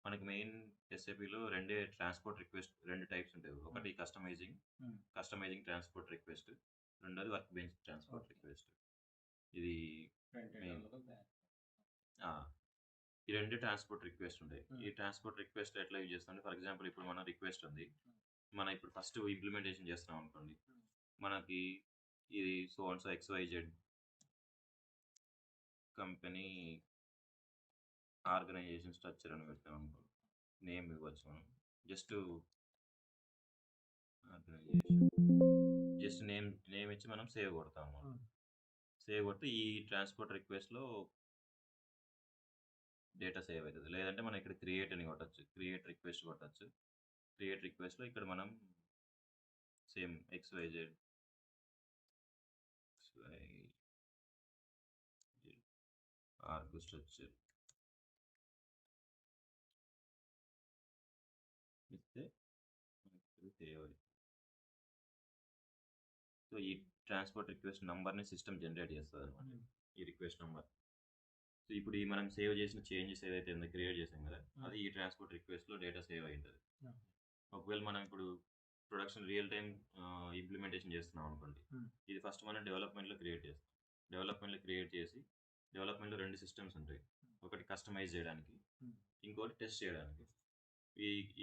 మనకి మెయిన్ ఎస్ఏపిలో రెండే ట్రాన్స్పోర్ట్ రిక్వెస్ట్, రెండు టైప్స్ ఉంటాయి. ఒకటి కస్టమైజింగ్ ట్రాన్స్పోర్ట్ రిక్వెస్ట్, రెండోది వర్క్ బెంచ్ ట్రాన్స్పోర్ట్ రిక్వెస్ట్. ఇది ఈ రెండు ట్రాన్స్పోర్ట్ రిక్వెస్ట్ ఉంటాయి. ఈ ట్రాన్స్పోర్ట్ రిక్వెస్ట్ ఎట్లా యూజ్ చేస్తాం? ఫర్ ఎగ్జాంపుల్ ఇప్పుడు మన రిక్వెస్ట్ ఉంది, మనం ఇప్పుడు ఫస్ట్ ఇంప్లిమెంటేషన్ చేస్తున్నాం అనుకోండి, మనకి ఇది so and so XYZ company organization structure అని పెట్టాం అనుకోండి, నేమ్ ఇవ్వచ్చు మనం. జస్ట్ నేమ్ ఇచ్చి మనం సేవ్ కొడతాము. సేవ్ కొడితే ఈ ట్రాన్స్పోర్ట్ రిక్వెస్ట్లో డేటా సేవ్ అవుతుంది. లేదంటే మనం ఇక్కడ క్రియేట్ అని కొట్టచ్చు, క్రియేట్ రిక్వెస్ట్ కొట్టచ్చు. క్రియేట్ రిక్వెస్ట్లో ఇక్కడ మనం సేమ్ XYZ ఆర్గ్ స్ట్రక్చర్ ఇస్తే సేవ్ అవుతుంది. సో ఈ ట్రాన్స్పోర్ట్ రిక్వెస్ట్ నంబర్ని సిస్టమ్ జనరేట్ చేస్తుంది అనమాట, ఈ రిక్వెస్ట్ నంబర్. సో ఇప్పుడు ఈ మనం సేవ్ చేసిన చేంజెస్ ఏదైతే ఉందో క్రియేట్ చేసాం కదా, అది ఈ ట్రాన్స్పోర్ట్ రిక్వెస్ట్లో డేటా సేవ్ అయి ఉంటుంది. ఒకవేళ మనం ఇప్పుడు ప్రొడక్షన్ రియల్ టైం ఇంప్లిమెంటేషన్ చేస్తున్నాం అనుకోండి, ఇది ఫస్ట్ మనం డెవలప్మెంట్లో క్రియేట్ చేస్తాం. డెవలప్మెంట్లో క్రియేట్ చేసి డెవలప్మెంట్లో రెండు సిస్టమ్స్ ఉంటాయి, ఒకటి కస్టమైజ్ చేయడానికి, ఇంకోటి టెస్ట్ చేయడానికి.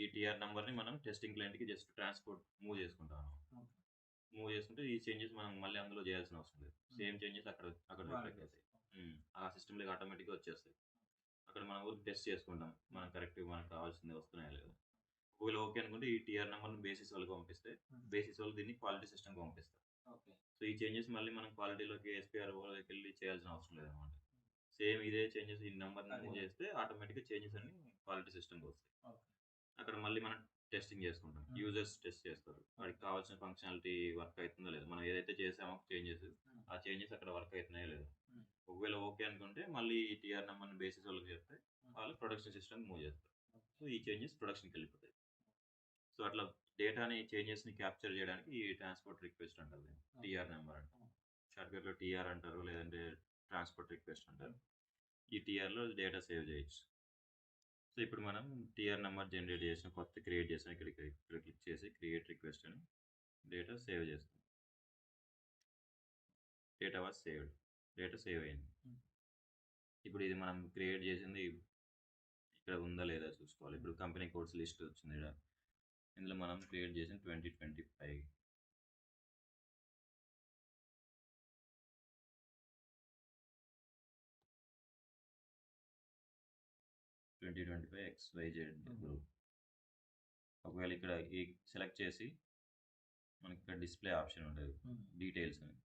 ఈ టీఆర్ నెంబర్ని మనం టెస్టింగ్ క్లయింట్కి జస్ట్ ట్రాన్స్పోర్ట్ మూవ్ చేసుకుంటాం. మూవ్ చేసుకుంటే ఈ చేంజెస్ మనం మళ్ళీ అందులో చేయాల్సిన అవసరం లేదు. సేమ్ చేంజెస్ అక్కడ రిఫ్లెక్ట్ అవుతాయి, ఆ సిస్టమ్లోకి ఆటోమేటిక్గా వచ్చేస్తాయి. అక్కడ మనం ఊరికి టెస్ట్ చేసుకుంటాం మనం కరెక్ట్ మనకు కావాల్సింది వస్తున్నాయా లేదా. ఒకవేళ ఓకే అనుకుంటే ఈ టీఆర్ నెంబర్ని బేసిస్ వాళ్ళకి పంపిస్తే బేసిస్ వాళ్ళు దీన్ని క్వాలిటీ సిస్టమ్కి పంపిస్తారు. సో ఈ చేంజెస్ మళ్ళీ మనం క్వాలిటీలోకి ఎస్పిఆర్ వాళ్ళకి వెళ్ళి చేయాల్సిన అవసరం లేదన్నమాట. సేమ్ ఇదే చేంజెస్ ఈ నెంబర్ని మూవ్ చేస్తే ఆటోమేటిక్గా చేంజెస్ అన్ని క్వాలిటీ సిస్టమ్కి వస్తాయి. అక్కడ మళ్ళీ మనం టెస్టింగ్ చేసుకుంటాం, యూజర్స్ టెస్ట్ చేస్తారు వాడికి కావాల్సిన ఫంక్షనాలిటీ వర్క్ అవుతుందో లేదు, మనం ఏదైతే చేసామో చేంజెస్ ఆ చేంజెస్ అక్కడ వర్క్ అవుతున్నాయో లేదు. ఒకవేళ ఓకే అనుకుంటే మళ్ళీ ఈ టీఆర్ నెంబర్ని బేసిస్ వాళ్ళకి చెప్తే వాళ్ళు ప్రొడక్షన్ సిస్టమ్ మూవ్ చేస్తారు. సో ఈ చేంజెస్ ప్రొడక్షన్కి వెళ్ళిపోతాయి. సో అట్లా డేటాని చేంజెస్ని క్యాప్చర్ చేయడానికి ఈ ట్రాన్స్పోర్ట్ రిక్వెస్ట్ అంటారు, టీఆర్ నెంబర్ అంటారు. షార్ట్కట్లో టీఆర్ అంటారు, లేదంటే ట్రాన్స్పోర్ట్ రిక్వెస్ట్ అంటారు. ఈ టీఆర్లో డేటా సేవ్ చేయొచ్చు. సో ఇప్పుడు మనం టీఆర్ నెంబర్ జనరేట్ చేసిన కొత్త క్రియేట్ చేసిన ఇక్కడ క్లిక్ చేసి క్రియేట్ రిక్వెస్ట్ అని డేటా సేవ్ చేస్తాం. Data was saved, data save అయింది. ఇప్పుడు ఇది మనం క్రియేట్ చేసింది ఇక్కడ ఉందా లేదా చూసుకోవాలి. ఇప్పుడు కంపెనీ కోడ్స్ లిస్ట్ వచ్చింది ఇక్కడ, ఇందులో మనం క్రియేట్ చేసిన 2025 XYZ గ్రూప్. ఒకవేళ ఇక్కడ ఈ సెలెక్ట్ చేసి మనకి ఇక్కడ డిస్ప్లే ఆప్షన్ ఉంటుంది, డీటెయిల్స్ అని.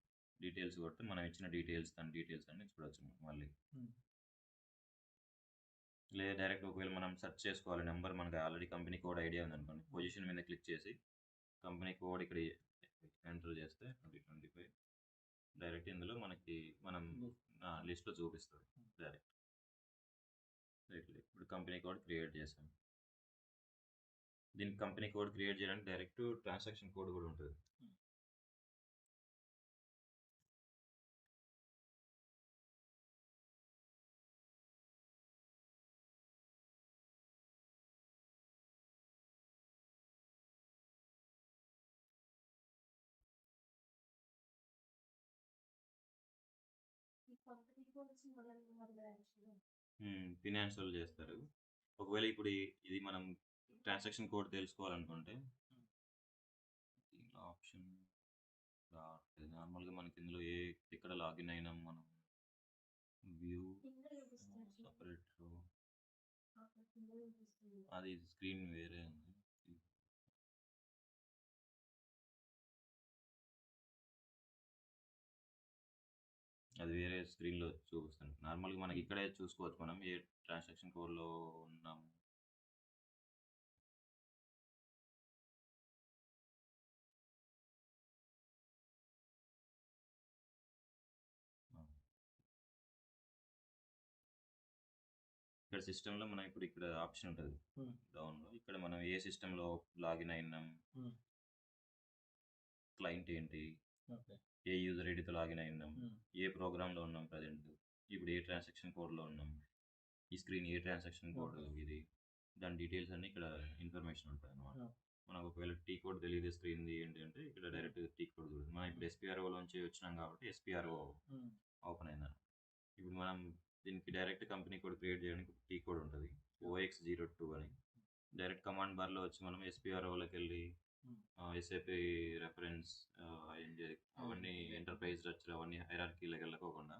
డీటెయిల్స్ కొడితే మనం ఇచ్చిన డీటెయిల్స్ అన్ని చూడవచ్చు మళ్ళీ. లేదా డైరెక్ట్ ఒకవేళ మనం సెర్చ్ చేసుకోవాలి నెంబర్, మనకి ఆల్రెడీ కంపెనీ కోడ్ ఐడియా ఉందనుకోండి, పొజిషన్ మీద క్లిక్ చేసి కంపెనీ కోడ్ ఇక్కడ ఎంటర్ చేస్తే 2025 డైరెక్ట్ ఇందులో మనకి మనం లిస్ట్లో చూపిస్తుంది డైరెక్ట్. ఇప్పుడు కంపెనీ కోడ్ క్రియేట్ చేసాం. దీనికి కంపెనీ కోడ్ క్రియేట్ చేయడానికి డైరెక్ట్ ట్రాన్సాక్షన్ కోడ్ కూడా ఉంటుంది. ఫినాన్స్ వాళ్ళు చేస్తారు. ఒకవేళ ఇప్పుడు ఇది మనం ట్రాన్సాక్షన్ కోడ్ తెలుసుకోవాలనుకుంటే ఆప్షన్ రావట్లేదు. నార్మల్‌గా మనకి ఇందులో ఎక్కడ లాగిన్ అయినాం మనం వ్యూ సెపరేట్ రో అది స్క్రీన్ వేరే ఉంది. అది వేరే స్క్రీన్‌లో చూపిస్తుంది. నార్మల్‌గా మనకి ఇక్కడే చూసుకోవచ్చు మనం ఏ ట్రాన్సాక్షన్ కోడ్‌లో ఉన్నాము. ఆ! ఇక్కడ సిస్టమ్‌లో మనం ఇప్పుడు ఇక్కడ ఆప్షన్ ఉంటది. డౌన్‌లో ఇక్కడ మనం ఏ సిస్టమ్‌లో లాగిన్ అయినాం, క్లయింట్ ఏంటి, ఏ యూజర్ ఐడితో లాగిన్ అయినాం, ఏ ప్రోగ్రామ్‌లో ఉన్నాం ప్రజెంట్, ఇప్పుడు ఏ ట్రాన్సాక్షన్ కోడ్‌లో ఉన్నాం, ఈ స్క్రీన్ ఏ ట్రాన్సాక్షన్ కోడ్ ఇది, దాని డీటెయిల్స్ అన్నీ ఇక్కడ ఇన్ఫర్మేషన్ ఉంటదన్నమాట. మనకు ఒకవేళ టీ కోడ్ తెలియదు స్క్రీన్‌ది ఏంటి అంటే ఇక్కడ డైరెక్ట్ టీ కోడ్ చూడదు. మనం ఇప్పుడు ఎస్‌పీఆర్ఓలోంచి వచ్చినాం కాబట్టి ఎస్‌పీఆర్ఓ ఓపెన్ అయింది. ఇప్పుడు మనం దీనికి డైరెక్ట్ కంపెనీ కోడ్ క్రియేట్ చేయడానికి టీ కోడ్ ఉంటుంది OX02 అని. డైరెక్ట్ కమాండ్ బార్లో వచ్చి మనం ఎస్పీఆర్ఓలోకి వెళ్ళి ఎస్ఏపి రెఫరెన్స్ అవన్నీ ఎంటర్ప్రైజ్ స్ట్రక్చర్ అవన్నీ హైరార్కీలోకి వెళ్ళకోకుండా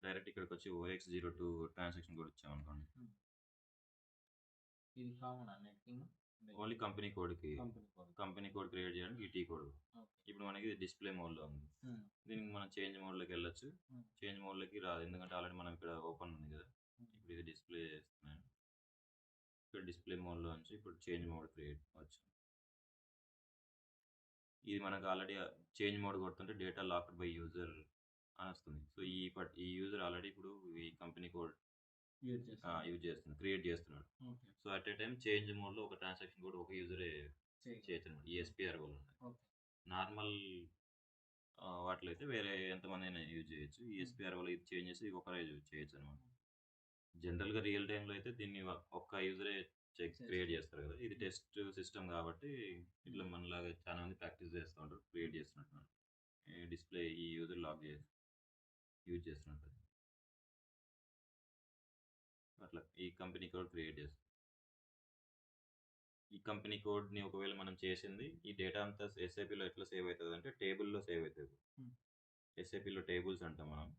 డైరెక్ట్ ఇక్కడికి వచ్చి OX02 ట్రాన్సాక్షన్ కోడ్ ఇచ్చామనుకోండి. ఇది కామన్ అన్నిటికీ ఓన్లీ కంపెనీ కోడ్కి కంపెనీ కోడ్ క్రియేట్ చేయడానికి ఈ టీ కోడ్. ఇప్పుడు మనకి డిస్ప్లే మోడ్లో ఉంది. దీనికి మనం చేంజ్ మోడ్లోకి వెళ్ళొచ్చు. చేంజ్ మోడ్లోకి రాదు ఎందుకంటే ఆల్రెడీ మనం ఇక్కడ ఓపెన్ ఉంది కదా. ఇప్పుడు ఇది డిస్ప్లే చేస్తున్నాను. ఇక్కడ డిస్ప్లే మోడ్లో నుంచి ఇప్పుడు చేంజ్ మోడ్ క్రియేట్ వచ్చు. ఇది మనకు ఆల్రెడీ చేంజ్ మోడ్ కొడుతుంటే డేటా లాక్డ్ బై యూజర్ అని వస్తుంది. సో ఈ యూజర్ ఆల్రెడీ ఇప్పుడు ఈ కంపెనీ కోడ్ యూజ్ చేస్తున్నాడు, క్రియేట్ చేస్తున్నాడు. So at a time change మోడ్లో ఒక ట్రాన్సాక్షన్ కూడా ఒక యూజరే చేయొచ్చు అనమాట. ఈ ఎస్పీఆర్ వాళ్ళు నార్మల్ వాటిలో అయితే వేరే ఎంతమంది అయినా యూజ్ చేయొచ్చు. ఈ ఎస్పీఆర్ వాళ్ళు ఇది చేంజ్ చేసి ఒకరే యూజ్ చేయొచ్చు అనమాట. జనరల్గా రియల్ టైంలో అయితే దీన్ని ఒక్క యూజరే క్రియేట్ చేస్తారు కదా. ఇది టెస్ట్ సిస్టమ్ కాబట్టి ఇట్లా మనలాగా చాలా మంది ప్రాక్టీస్ చేస్తూ ఉంటారు, క్రియేట్ చేస్తున్నట్టు. డిస్ప్లే ఈ యూజర్ లాగ్ యూజ్ చేస్తున్నట్టు అట్లా ఈ కంపెనీ కోడ్ క్రియేట్ చేస్తాం. ఈ కంపెనీ కోడ్ని ఒకవేళ మనం చేసింది ఈ డేటా అంతా ఎస్ఏపిలో ఎట్లా సేవ్ అవుతుంది అంటే టేబుల్లో సేవ్ అవుతుంది. ఎస్ఏపిలో టేబుల్స్ అంటాం మనం.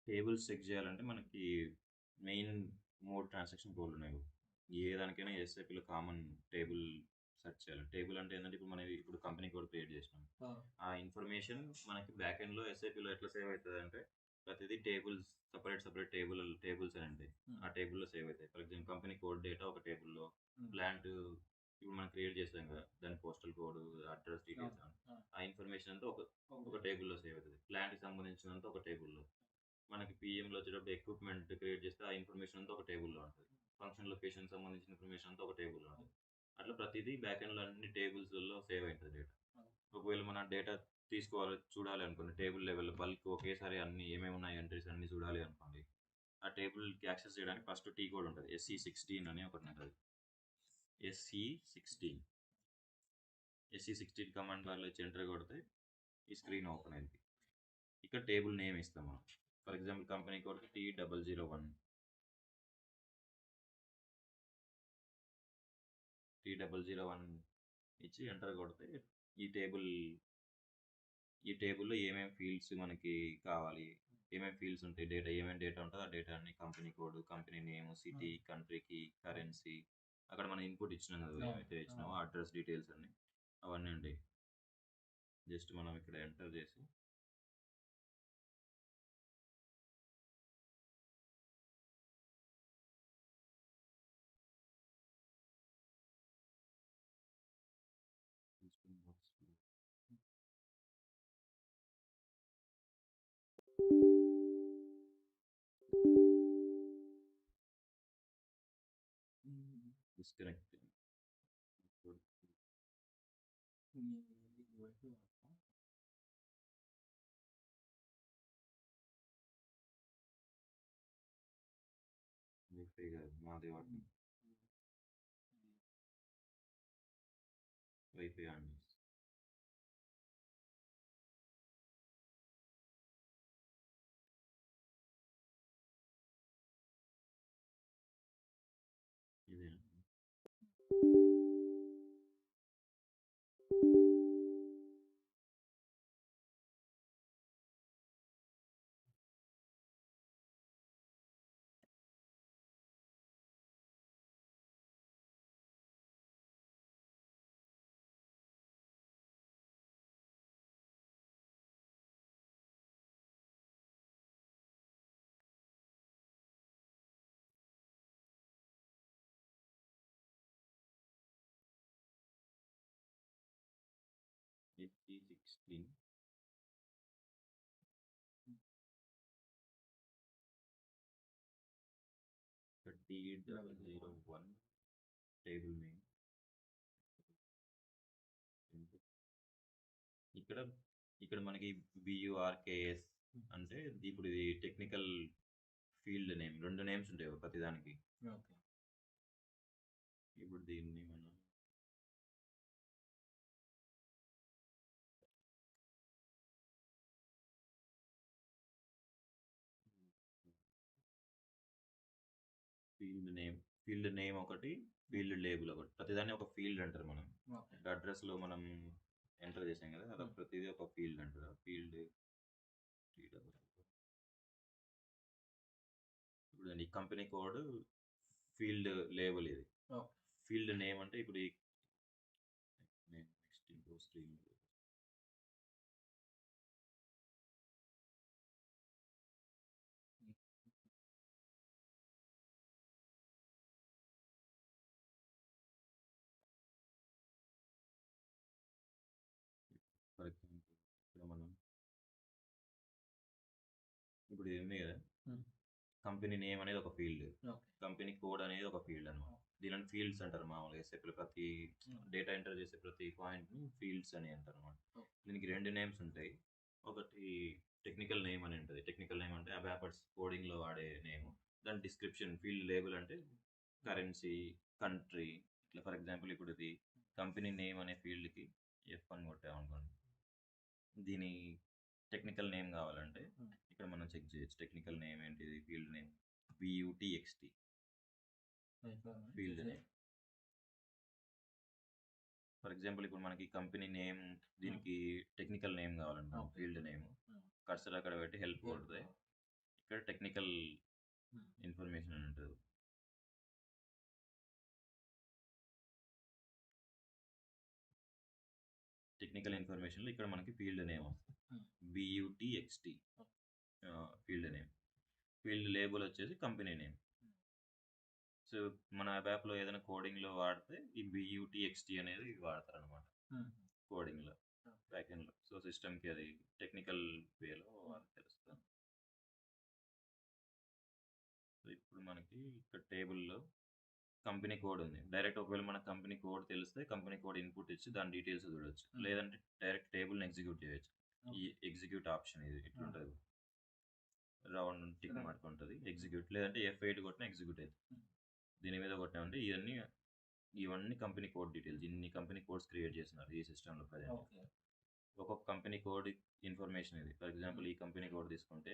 టేబుల్స్ చెక్ చేయాలంటే మనకి మెయిన్ 3 ట్రాన్సాక్షన్ కోడ్లు ఉన్నాయి. ఏ దానికైనా ఎస్ఐపిలో కామన్ టేబుల్ సెర్చ్ చేయాలి. టేబుల్ అంటే ఏంటంటే ఇప్పుడు మనం ఇప్పుడు కంపెనీ కోడ్ క్రియేట్ చేసినాం. ఆ ఇన్ఫర్మేషన్ మనకి బ్యాక్ ఎండ్లో ఎస్ఐపిలో ఎట్లా సేవ్ అవుతుంది అంటే ప్రతిదీ టేబుల్స్ సపరేట్ టేబుల్స్ అని ఉంటాయి. ఆ టేబుల్లో సేవ్ అవుతాయి. For example company code data ఒక టేబుల్లో, ప్లాంట్ ఇప్పుడు మనం క్రియేట్ చేసాం కదా దాని పోస్టల్ కోడ్, అడ్రస్ డీటెయిల్స్, ఆ ఇన్ఫర్మేషన్ అంతా ఒక టేబుల్లో సేవ్ అవుతుంది. ప్లాంట్కి సంబంధించినంత ఒక టేబుల్లో. మనకి పిఎంలో వచ్చేటప్పుడు ఎక్విప్మెంట్ క్రియేట్ చేస్తే ఆ ఇన్ఫర్మేషన్ అంతా ఒక టేబుల్లో ఉంటుంది. ఫంక్షన్ లొకేషన్ సంబంధించిన ఇన్ఫర్మేషన్ అంతా ఒక టేబుల్లో ఉంటుంది. అట్లా ప్రతిదీ బ్యాక్ ఎండ్లో అన్ని టేబుల్స్లో సేవ్ అవుతుంది డేటా. ఒకవేళ మన డేటా చూడాలి అనుకోండి టేబుల్ లెవెల్ బల్క్ ఒకేసారి అన్ని ఏమేమి ఉన్నాయి ఎంట్రీస్ అన్ని చూడాలి అనుకోండి. ఆ టేబుల్కి యాక్సెస్ చేయడానికి ఫస్ట్ టీ కోడ్ ఉంటుంది. SE16 అని ఒకటి ఉంటుంది. SE16 కమాండ్ బార్లో ఇచ్చి ఎంటర్ కొడితే ఈ స్క్రీన్ ఓపెన్ అయింది. ఇక్కడ టేబుల్ నేమ్ ఇస్తాం మనం. For example company code T001 ఇచ్చి ఎంటర్ కొడితే ఈ టేబుల్లో ఏమేమి ఫీల్డ్స్ మనకి కావాలి, ఏమేమి ఫీల్డ్స్ ఉంటాయి, ఏమేమి డేటా ఉంటుందో ఆ డేటా అన్ని company code, company name, city, కంట్రీకి, కరెన్సీ, అక్కడ మనం ఇన్పుట్ ఇచ్చినాం కదా ఏమైతే ఇచ్చినామో అడ్రస్ డీటెయిల్స్ అన్ని అవన్నీ ఉంటాయి. జస్ట్ మనం ఇక్కడ ఎంటర్ చేసి డిస్కనెక్ట్. వైఫై కాదు మాది వాటి వైఫై ఆన్ చేసి ఇదేనా FT16 38,001 టేబుల్ నేమ్. ఇక్కడ ఇక్కడ మనకి BURKS అంటే ఇప్పుడు ఇది టెక్నికల్ ఫీల్డ్ నేమ్. 2 నేమ్స్ ఉంటాయి ప్రతిదానికి. ఓకే. ఇప్పుడు దీన్ని మనం ఫీల్డ్ నేమ్ ఒకటి, ఫీల్డ్ లేబుల్ ఒకటి. ప్రతిదాన్ని ఒక ఫీల్డ్ అంటారు మనం. ఓకే. అడ్రస్లో మనం ఎంటర్ చేసాం కదా, అది ప్రతిదీ ఒక ఫీల్డ్ అంటారు. ఫీల్డ్ ఇప్పుడు ఈ కంపెనీ కోడ్ ఫీల్డ్ లేబుల్ ఇది. ఓకే. ఫీల్డ్ నేమ్ అంటే ఇప్పుడు ఈ నెక్స్ట్ ఇంకో స్క్రీన్ ఫర్ ఎగ్జాంపుల్ ఇక్కడ మనం ఇప్పుడు ఇది ఉంది కదా, కంపెనీ నేమ్ అనేది ఒక ఫీల్డ్, ఓకే. కంపెనీ కోడ్ అనేది ఒక ఫీల్డ్ అనమాట. దీనిని ఫీల్డ్స్ అంటారు మామూలుగా. వేసే ప్రతి డేటా ఎంటర్ చేసే ప్రతి పాయింట్ని ఫీల్డ్స్ అని అంటారు అనమాట. దీనికి 2 నేమ్స్ ఉంటాయి. ఒకటి టెక్నికల్ నేమ్ అని ఉంటుంది. టెక్నికల్ నేమ్ అంటే అబాకస్ కోడింగ్లో వాడే నేమ్. దాని డిస్క్రిప్షన్ ఫీల్డ్ లేబుల్ అంటే కరెన్సీ, కంట్రీ. ఇట్లా ఫర్ ఎగ్జాంపుల్ ఇప్పుడు ఇది కంపెనీ నేమ్ అనే ఫీల్డ్కి F1 కొట్టామనుకోండి, దీని టెక్నికల్ నేమ్ కావాలంటే ఇక్కడ మనం చెక్ చేయొచ్చు. టెక్నికల్ నేమ్ ఏంటిది? Field name BUTXT field name. For example ఇప్పుడు మనకి కంపెనీ నేమ్, దీనికి టెక్నికల్ నేమ్ కావాలంటాం. ఫీల్డ్ నేమ్ కర్సర్ అక్కడ పెట్టి హెల్ప్ కొడితే ఇక్కడ టెక్నికల్ ఇన్ఫర్మేషన్ అని ఉంటుంది. టెక్నికల్ ఇన్ఫర్మేషన్లో ఇక్కడ మనకి ఫీల్డ్ నేమ్ వస్తుంది, BUTXT field name. Field label వచ్చేసి కంపెనీ నేమ్. సో మన యాప్లో ఏదైనా కోడింగ్లో వాడితే ఈ BUTXT అనేది వాడతారు అనమాట కోడింగ్లో, బ్యాకెండ్లో. సో సిస్టమ్కి అది టెక్నికల్ వేలో తెలుస్తుంది. సో ఇప్పుడు మనకి ఇక్కడ టేబుల్లో కంపెనీ కోడ్ ఉంది. డైరెక్ట్ ఒకవేళ మన కంపెనీ కోడ్ తెలిస్తే కంపెనీ కోడ్ ఇన్పుట్ ఇచ్చి దాని డీటెయిల్స్ చూడవచ్చు. లేదంటే డైరెక్ట్ టేబుల్ని ఎగ్జిక్యూట్ చేయొచ్చు. ఈ ఎగ్జిక్యూట్ ఆప్షన్ ఇది ఇట్లుంటుంది, రౌండ్ టిక్ మార్క్ ఉంటుంది, ఎగ్జిక్యూట్. లేదంటే F8 కొట్టినా ఎగ్జిక్యూట్ అవుతుంది. దీని మీద కొట్టినామంటే ఇవన్నీ కంపెనీ కోడ్ డీటెయిల్స్. ఇన్ని కంపెనీ కోడ్స్ క్రియేట్ చేస్తున్నారు ఈ సిస్టంలో ప్రజెంట్. ఒక్కొక్క కంపెనీ కోడ్ ఇన్ఫర్మేషన్ ఇది. ఫర్ ఎగ్జాంపుల్ ఈ కంపెనీ కోడ్ తీసుకుంటే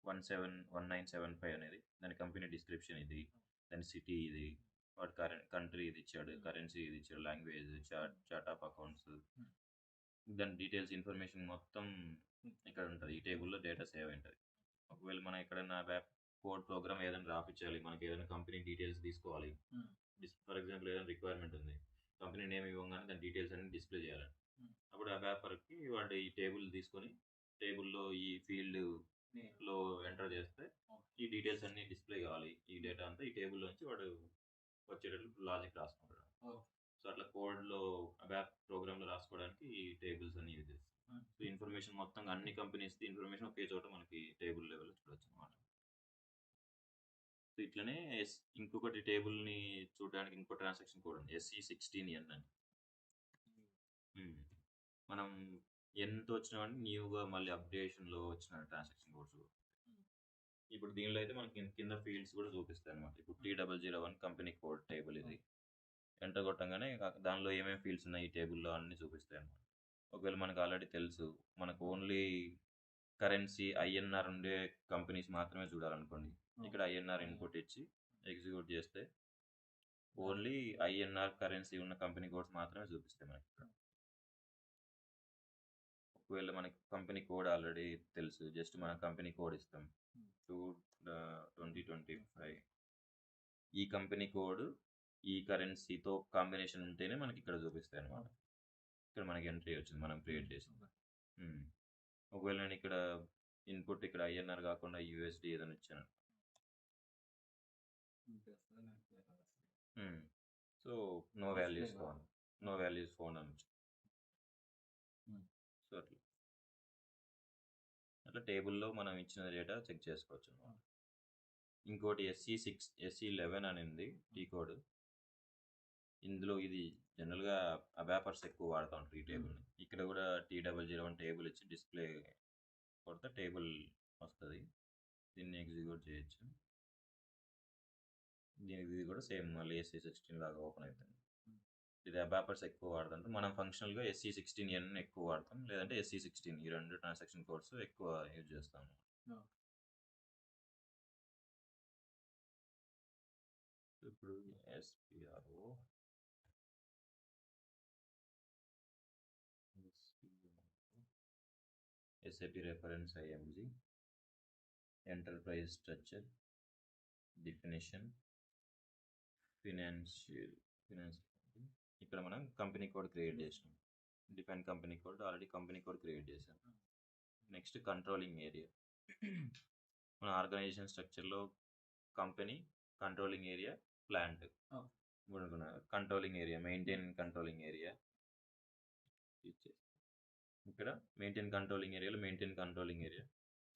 171975 అనేది దాని కంపెనీ డిస్క్రిప్షన్ ఇది, దాని సిటీ ఇది, వాటి కంట్రీ ఇది ఇచ్చాడు, కరెన్సీ ఇది ఇచ్చాడు, లాంగ్వేజ్, చార్ట్ ఆఫ్ అకౌంట్స్, దాని డీటెయిల్స్ ఇన్ఫర్మేషన్ మొత్తం ఇక్కడ ఉంటుంది. ఈ టేబుల్లో డేటా సేవ్ ఉంటుంది. ఒకవేళ మనం ఎక్కడైనా కోడ్ ప్రోగ్రామ్ ఏదైనా రాపించాలి, మనకి ఏదైనా కంపెనీ డీటెయిల్స్ తీసుకోవాలి. ఫర్ ఎగ్జాంపుల్ ఏదైనా రిక్వైర్మెంట్ ఉంది, కంపెనీ నేమ్ ఇవ్వగానే దాని డీటెయిల్స్ అన్ని డిస్ప్లే చేయాలి. అప్పుడు ఆ వ్యాపారికి వాడు ఈ టేబుల్ తీసుకొని టేబుల్లో ఈ ఫీల్డ్లో ఎంటర్ చేస్తే ఈ డీటెయిల్స్ అన్ని డిస్ప్లే కావాలి. ఈ డేటా అంతా ఈ టేబుల్లో నుంచి వాడు వచ్చేటట్లు లాజిక్ రాసుకుంటాడు. సో అట్లా కోడ్లో వ్యాప్ ప్రోగ్రామ్లో రాసుకోవడానికి ఈ టేబుల్స్ అన్ని యూజ్ చేస్తాం. సో ఇన్ఫర్మేషన్ మొత్తం అన్ని కంపెనీస్ ఇన్ఫర్మేషన్ ఒకే చోట మనకి టేబుల్ లెవెల్లో చూడొచ్చు అనమాట. సో, ఇట్లనే ఇంకొకటి టేబుల్‌ని చూడడానికి ఇంకో ట్రాన్సాక్షన్ కోడ్ ఉంది. SE16N అని. హ్మ్. మనం ఎన్‌తో వచ్చినవన్నీ న్యూగా మళ్ళీ అప్‌డేషన్‌లో వచ్చిన ట్రాన్సాక్షన్ కోడ్స్. ఇప్పుడు దీనిలో అయితే మనకి కింద ఫీల్డ్స్ కూడా చూపిస్తాయన్నమాట. ఇప్పుడు T001 కంపెనీ కోడ్ టేబుల్ ఇది. ఎంటర్ కొట్టంగానే దానిలో ఏమేమి ఫీల్డ్స్ ఉన్నాయి ఈ టేబుల్‌లో అన్నీ చూపిస్తాయన్నమాట. ఒకవేళ మనకు ఆల్రెడీ తెలుసు. మనకు ఓన్లీ కరెన్సీ ఐఎన్ఆర్ ఉండే కంపెనీస్ మాత్రమే చూడాలనుకోండి. ఇక్కడ ఐఎన్ఆర్ ఇన్పుట్ ఇచ్చి ఎగ్జిక్యూట్ చేస్తే ఓన్లీ ఐఎన్ఆర్ కరెన్సీ ఉన్న కంపెనీ కోడ్స్ మాత్రమే చూపిస్తాయి మనకి. ఒకవేళ మనకి కంపెనీ కోడ్ ఆల్రెడీ తెలుసు. జస్ట్ మన కంపెనీ కోడ్ ఇస్తాం. 2025 ఈ కంపెనీ కోడ్ ఈ కరెన్సీతో కాంబినేషన్ ఉంటేనే మనకి ఇక్కడ చూపిస్తాయి అన్నమాట. ఇక్కడ మనకి ఎంట్రీ వచ్చింది మనం క్రియేట్ చేసింది. ఒకవేళ నేను ఇక్కడ ఇన్పుట్ ఇక్కడ ఐఎన్ఆర్ కాకుండా యూఎస్డి ఏదైనా ఇచ్చాను. సో నో వాల్యూస్ ఫోన్ అనొచ్చు. సో అట్లా టేబుల్లో మనం ఇచ్చిన డేటా చెక్ చేసుకోవచ్చు అన్నమాట. ఇంకోటి SE11 అని ఉంది టీ కోడ్. ఇందులో ఇది జనరల్గా అబాపర్స్ ఎక్కువ వాడుతూ ఉంటారు ఈ టేబుల్ని. ఇక్కడ కూడా T001 టేబుల్ ఇచ్చి డిస్ప్లే కొడితే టేబుల్ వస్తుంది. దీన్ని ఎగ్జిక్యూట్ చేయొచ్చు. ఇది కూడా సేమ్ మళ్ళీ SE16 లాగా ఓపెన్ అవుతుంది. ఇది అబాపర్స్ ఎక్కువ వాడుతుంటే మనం ఫంక్షనల్గా SE16N ఎక్కువ వాడతాం, లేదంటే SE16 ఈ రెండు ట్రాన్సాక్షన్ కోడ్స్ ఎక్కువ యూజ్ చేస్తాం. ఇప్పుడు SPRO SAP reference IMG enterprise structure definition finance. ఇక్కడ మనం కంపెనీ కోడ్ క్రియేట్ చేసాం. Define company code already company code create చేసాం. Next controlling area. మన ఆర్గనైజేషన్ స్ట్రక్చర్లో company, controlling area, plant controlling area, maintain controlling area. ఇక్కడ maintain controlling ఏరియాలో maintain controlling area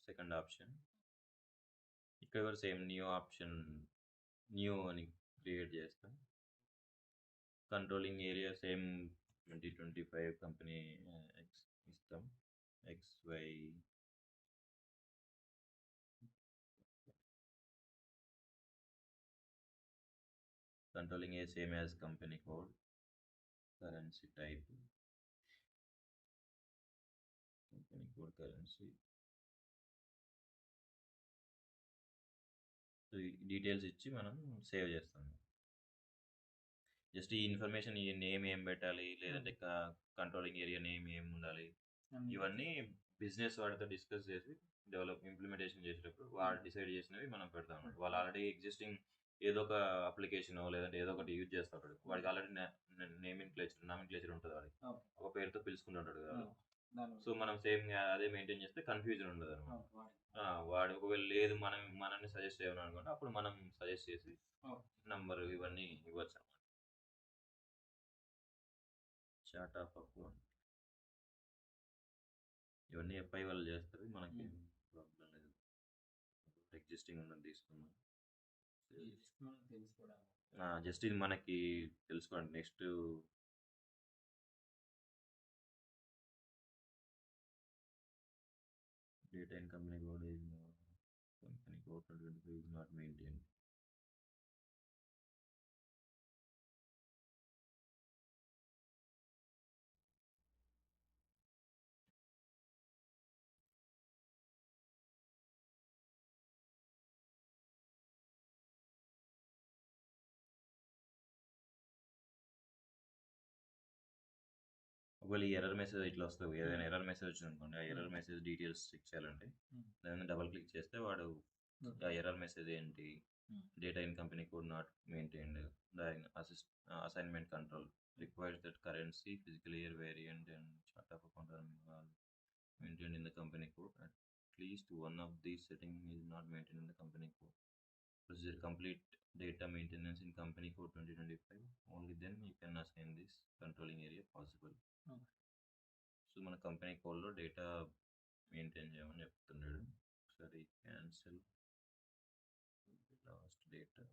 second option. ఇక్కడ కూడా సేమ్ న్యూ అని create చేస్తాం. కంట్రోలింగ్ ఏరియా సేమ్ 2025 కంపెనీ ఇస్తాం. XY controlling a same as company code, currency type, company code, currency. So ఈ details ఇచ్చి మనం సేవ్ చేస్తాం. జస్ట్ ఈ ఇన్ఫర్మేషన్, ఈ నేమ్ ఏం పెట్టాలి, లేదంటే కంట్రోలింగ్ ఏరియా నేమ్ ఏం ఉండాలి, ఇవన్నీ బిజినెస్ వాడితో డిస్కస్ చేసి ఇంప్లిమెంటేషన్ చేసేటప్పుడు వాడు డిసైడ్ చేసినవి మనం పెడతాం. వాళ్ళు ఆల్రెడీ ఎగ్జిస్టింగ్ ఏదో ఒక అప్లికేషన్ లేదంటే ఏదో ఒకటి యూజ్ చేస్తూ ఉంటాడు. వాడికి ఆల్రెడీ నామిన్క్లేచర్ ఉంటుంది. వాడికి ఒక పేరుతో పిలుచుకుంటుంటాడు కదా. సో మనం సేమ్ అదే మెయింటైన్ చేస్తే కన్ఫ్యూజన్ ఉండదు అనమాట. వాడు ఒకవేళ లేదు మనల్ని సజెస్ట్ చేయమని అనుకుంటే అప్పుడు మనం సజెస్ట్ చేసి నంబర్ ఇవన్నీ ఇవ్వచ్చు అనమాట. చార్ట్ ఆఫ్ అకౌంట్ ఇవన్నీ FI వాళ్ళు చేస్తారు. మనకి ప్రాబ్లం లేదు. ఎగ్జిస్టింగ్ ఉన్నది తీసుకున్నాం. జస్ట్ ఇది మనకి తెలుసుకోండి. Next data in company code is not maintained. ఒకవేళ ఈ ఎర్రర్ మెసేజ్ ఇట్లా వస్తుంది, ఏదైనా ఎర్రర్ మెసేజ్ వచ్చింది అనుకోండి, ఆ ఎర్రర్ మెసేజ్ డీటెయిల్స్ చెక్ చేయాలంటే దాన్ని డబల్ క్లిక్ చేస్తే వాడు ఆ ఎర్రర్ మెసేజ్ ఏంటి, data in company code not maintained, assignment control requires that currency, physical year variant and chart of account are maintained in the company code. At least one of these settings is not maintained in the company code. Procedure complete data maintenance in company code 2025. Only then you can assign this controlling area possible. So మన company కోడ్లో data maintain చేయమని చెప్తున్నాడు. ఒకసారి cancel last data.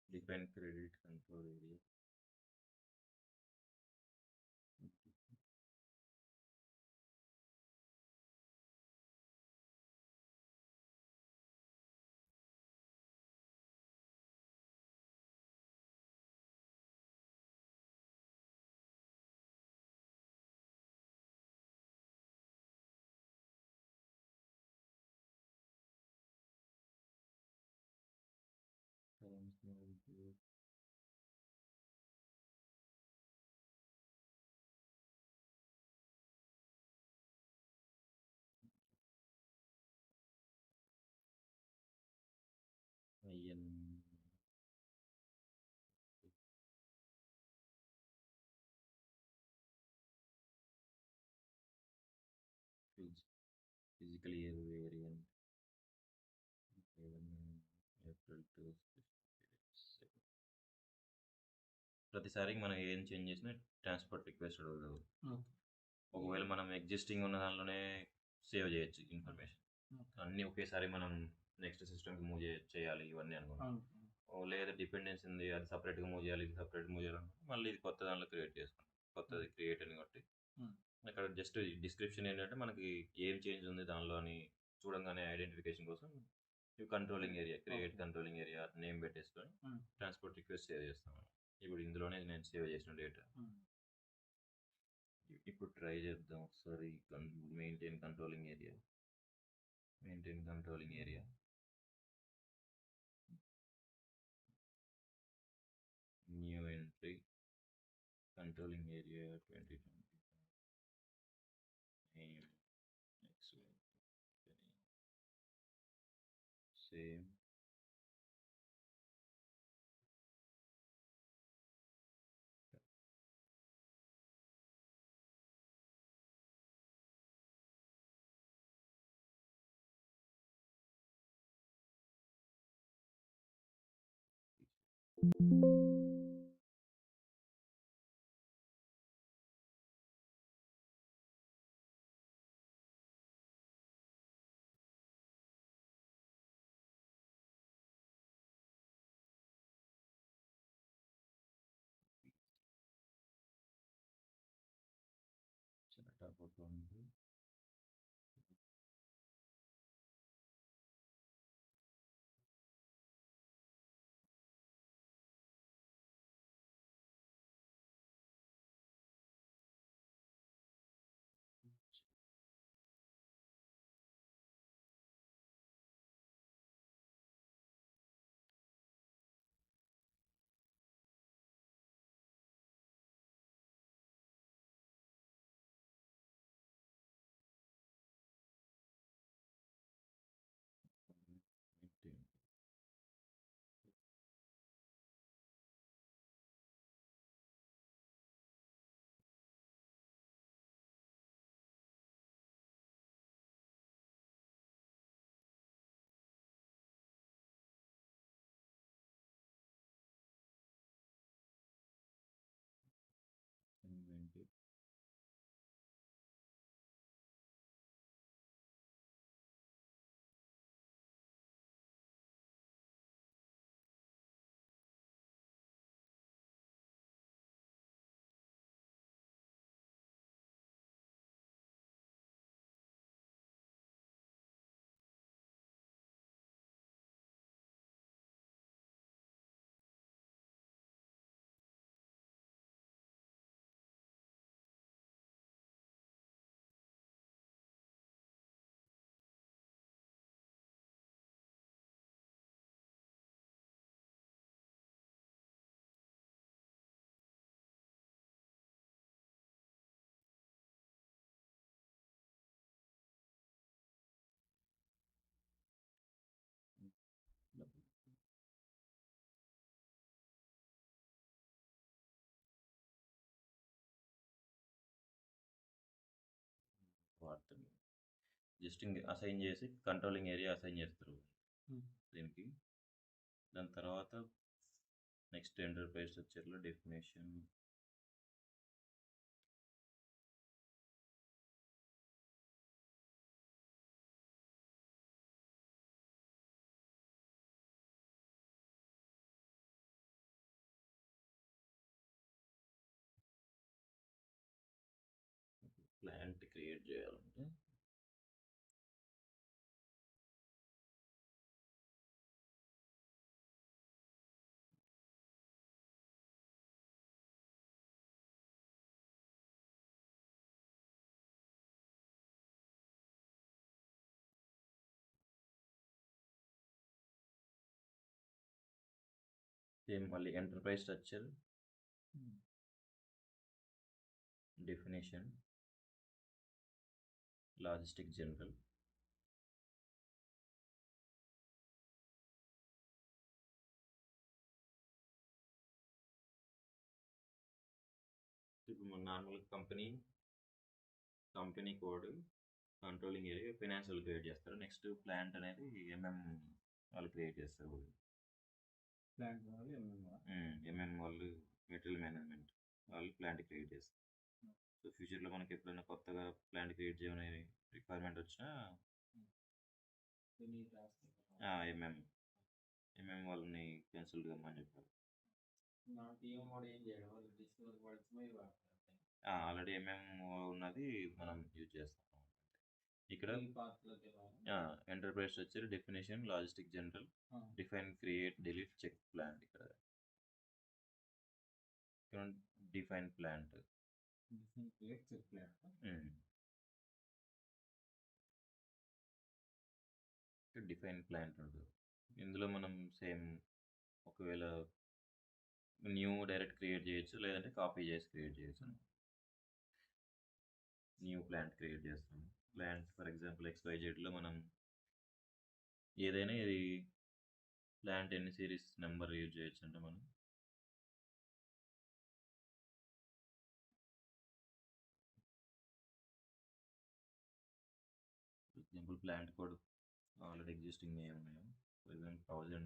Define credit control area. IN physical year variant. April to ప్రతిసారి మనం ఏం change చేసినా transport request అడుగుతుంది. ఒకవేళ మనం ఎగ్జిస్టింగ్ ఉన్న దానిలోనే సేవ్ చేయొచ్చు ఇన్ఫర్మేషన్. అన్నీ ఒకేసారి మనం నెక్స్ట్ సిస్టమ్కి మూవ్ చేయాలి ఇవన్నీ అనుకుంటాం. లేదా డిపెండెన్సీ ఉంది, అది సపరేట్గా మూవ్ చేయాలి, ఇది సపరేట్గా మూవ్ చేయాలి, మళ్ళీ ఇది కొత్త దాంట్లో క్రియేట్ చేసుకుంటాం. కొత్తది క్రియేట్ అని కొట్టి అక్కడ జస్ట్ డిస్క్రిప్షన్ ఏంటంటే మనకి ఏం చేంజ్ ఉంది దానిలో అని చూడంగానే ఐడెంటిఫికేషన్ కోసం controlling area, create controlling area name పెట్టేసుకొని ట్రాన్స్పోర్ట్ రిక్వెస్ట్ సేవ్ చేస్తాం. ఇప్పుడు ఇందులోనే నేను సేవ్ చేసిన డేటా. ఇప్పుడు ట్రై చేద్దాం ఒకసారి. Maintain controlling area, new entry controlling area 2020 name same. వాడతాం జస్ట్ అసైన్ చేసి కంట్రోలింగ్ ఏరియా అసైన్ చేస్తారు దీనికి. దాని తర్వాత నెక్స్ట్ ఎంటర్ప్రైజ్ స్ట్రక్చర్లో డెఫినేషన్ క్రియేట్ చేయాలంటే సేమ్ మళ్ళీ enterprise structure, definition, logistic general, ఇప్పుడు మన normal company code, controlling area, financial create చేస్తారు. నెక్స్ట్ ప్లాంట్ అనేది వాళ్ళు క్రియేట్ చేస్తారు. ప్లాంట్ వాళ్ళు వాళ్ళు మెటీరియల్ మేనేజ్మెంట్ వాళ్ళు ప్లాంట్ క్రియేట్ చేస్తారు. సో ఫ్యూచర్లో మనకి ఎప్పుడైనా కొత్తగా ప్లాంట్ క్రియేట్ చేయమని రిక్వైర్మెంట్ వచ్చినా వాళ్ళని కన్సల్ట్ కమ్మని చెప్పారు. ఆల్రెడీ ఉన్నది మనం యూజ్ చేస్తాం. ఇక్కడ enterprise structure, definition, logistic general, define, create, delete, check plant. ఇక్కడ డిఫైన్ ప్లాంట్, డిఫైన్ ప్లాంట్ ఉంటుంది. ఇందులో మనం సేమ్ ఒకవేళ న్యూ డైరెక్ట్ క్రియేట్ చేయొచ్చు, లేదంటే కాపీ చేసి క్రియేట్ చేయొచ్చు. న్యూ ప్లాంట్ క్రియేట్ చేస్తాం. ప్లాంట్ ఫర్ ఎగ్జాంపుల్ XYZలో మనం ఏదైనా ఇది ప్లాంట్ ఎన్ని సిరీస్ నెంబర్ యూజ్ చేయొచ్చు అంటే మనం for example plant code already existing ఏమున్నాయో for example 1000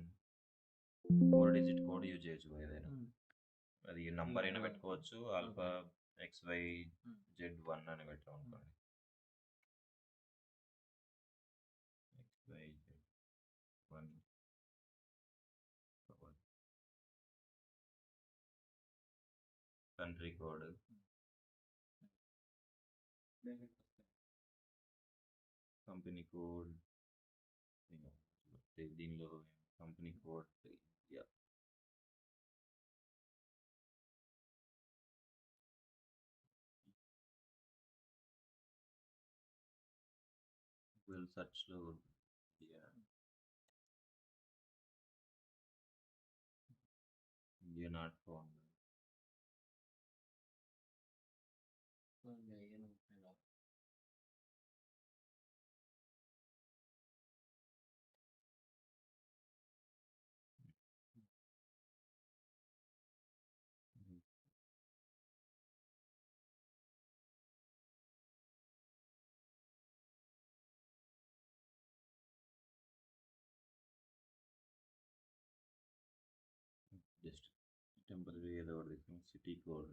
4 digit code use చేయొచ్చు. ఏదైనా అది నంబర్ అయినా పెట్టుకోవచ్చు, ఆల్ఫా XYZ1 అని పెట్టాం అనుకోండి. XYZ1 country code, company code, దీనిలో కంపెనీ కోడ్ ఇండియా, గూగుల్ సెర్చ్లో India not found. Just temporary ఏదో ఒకటి సిటీ కోడ్,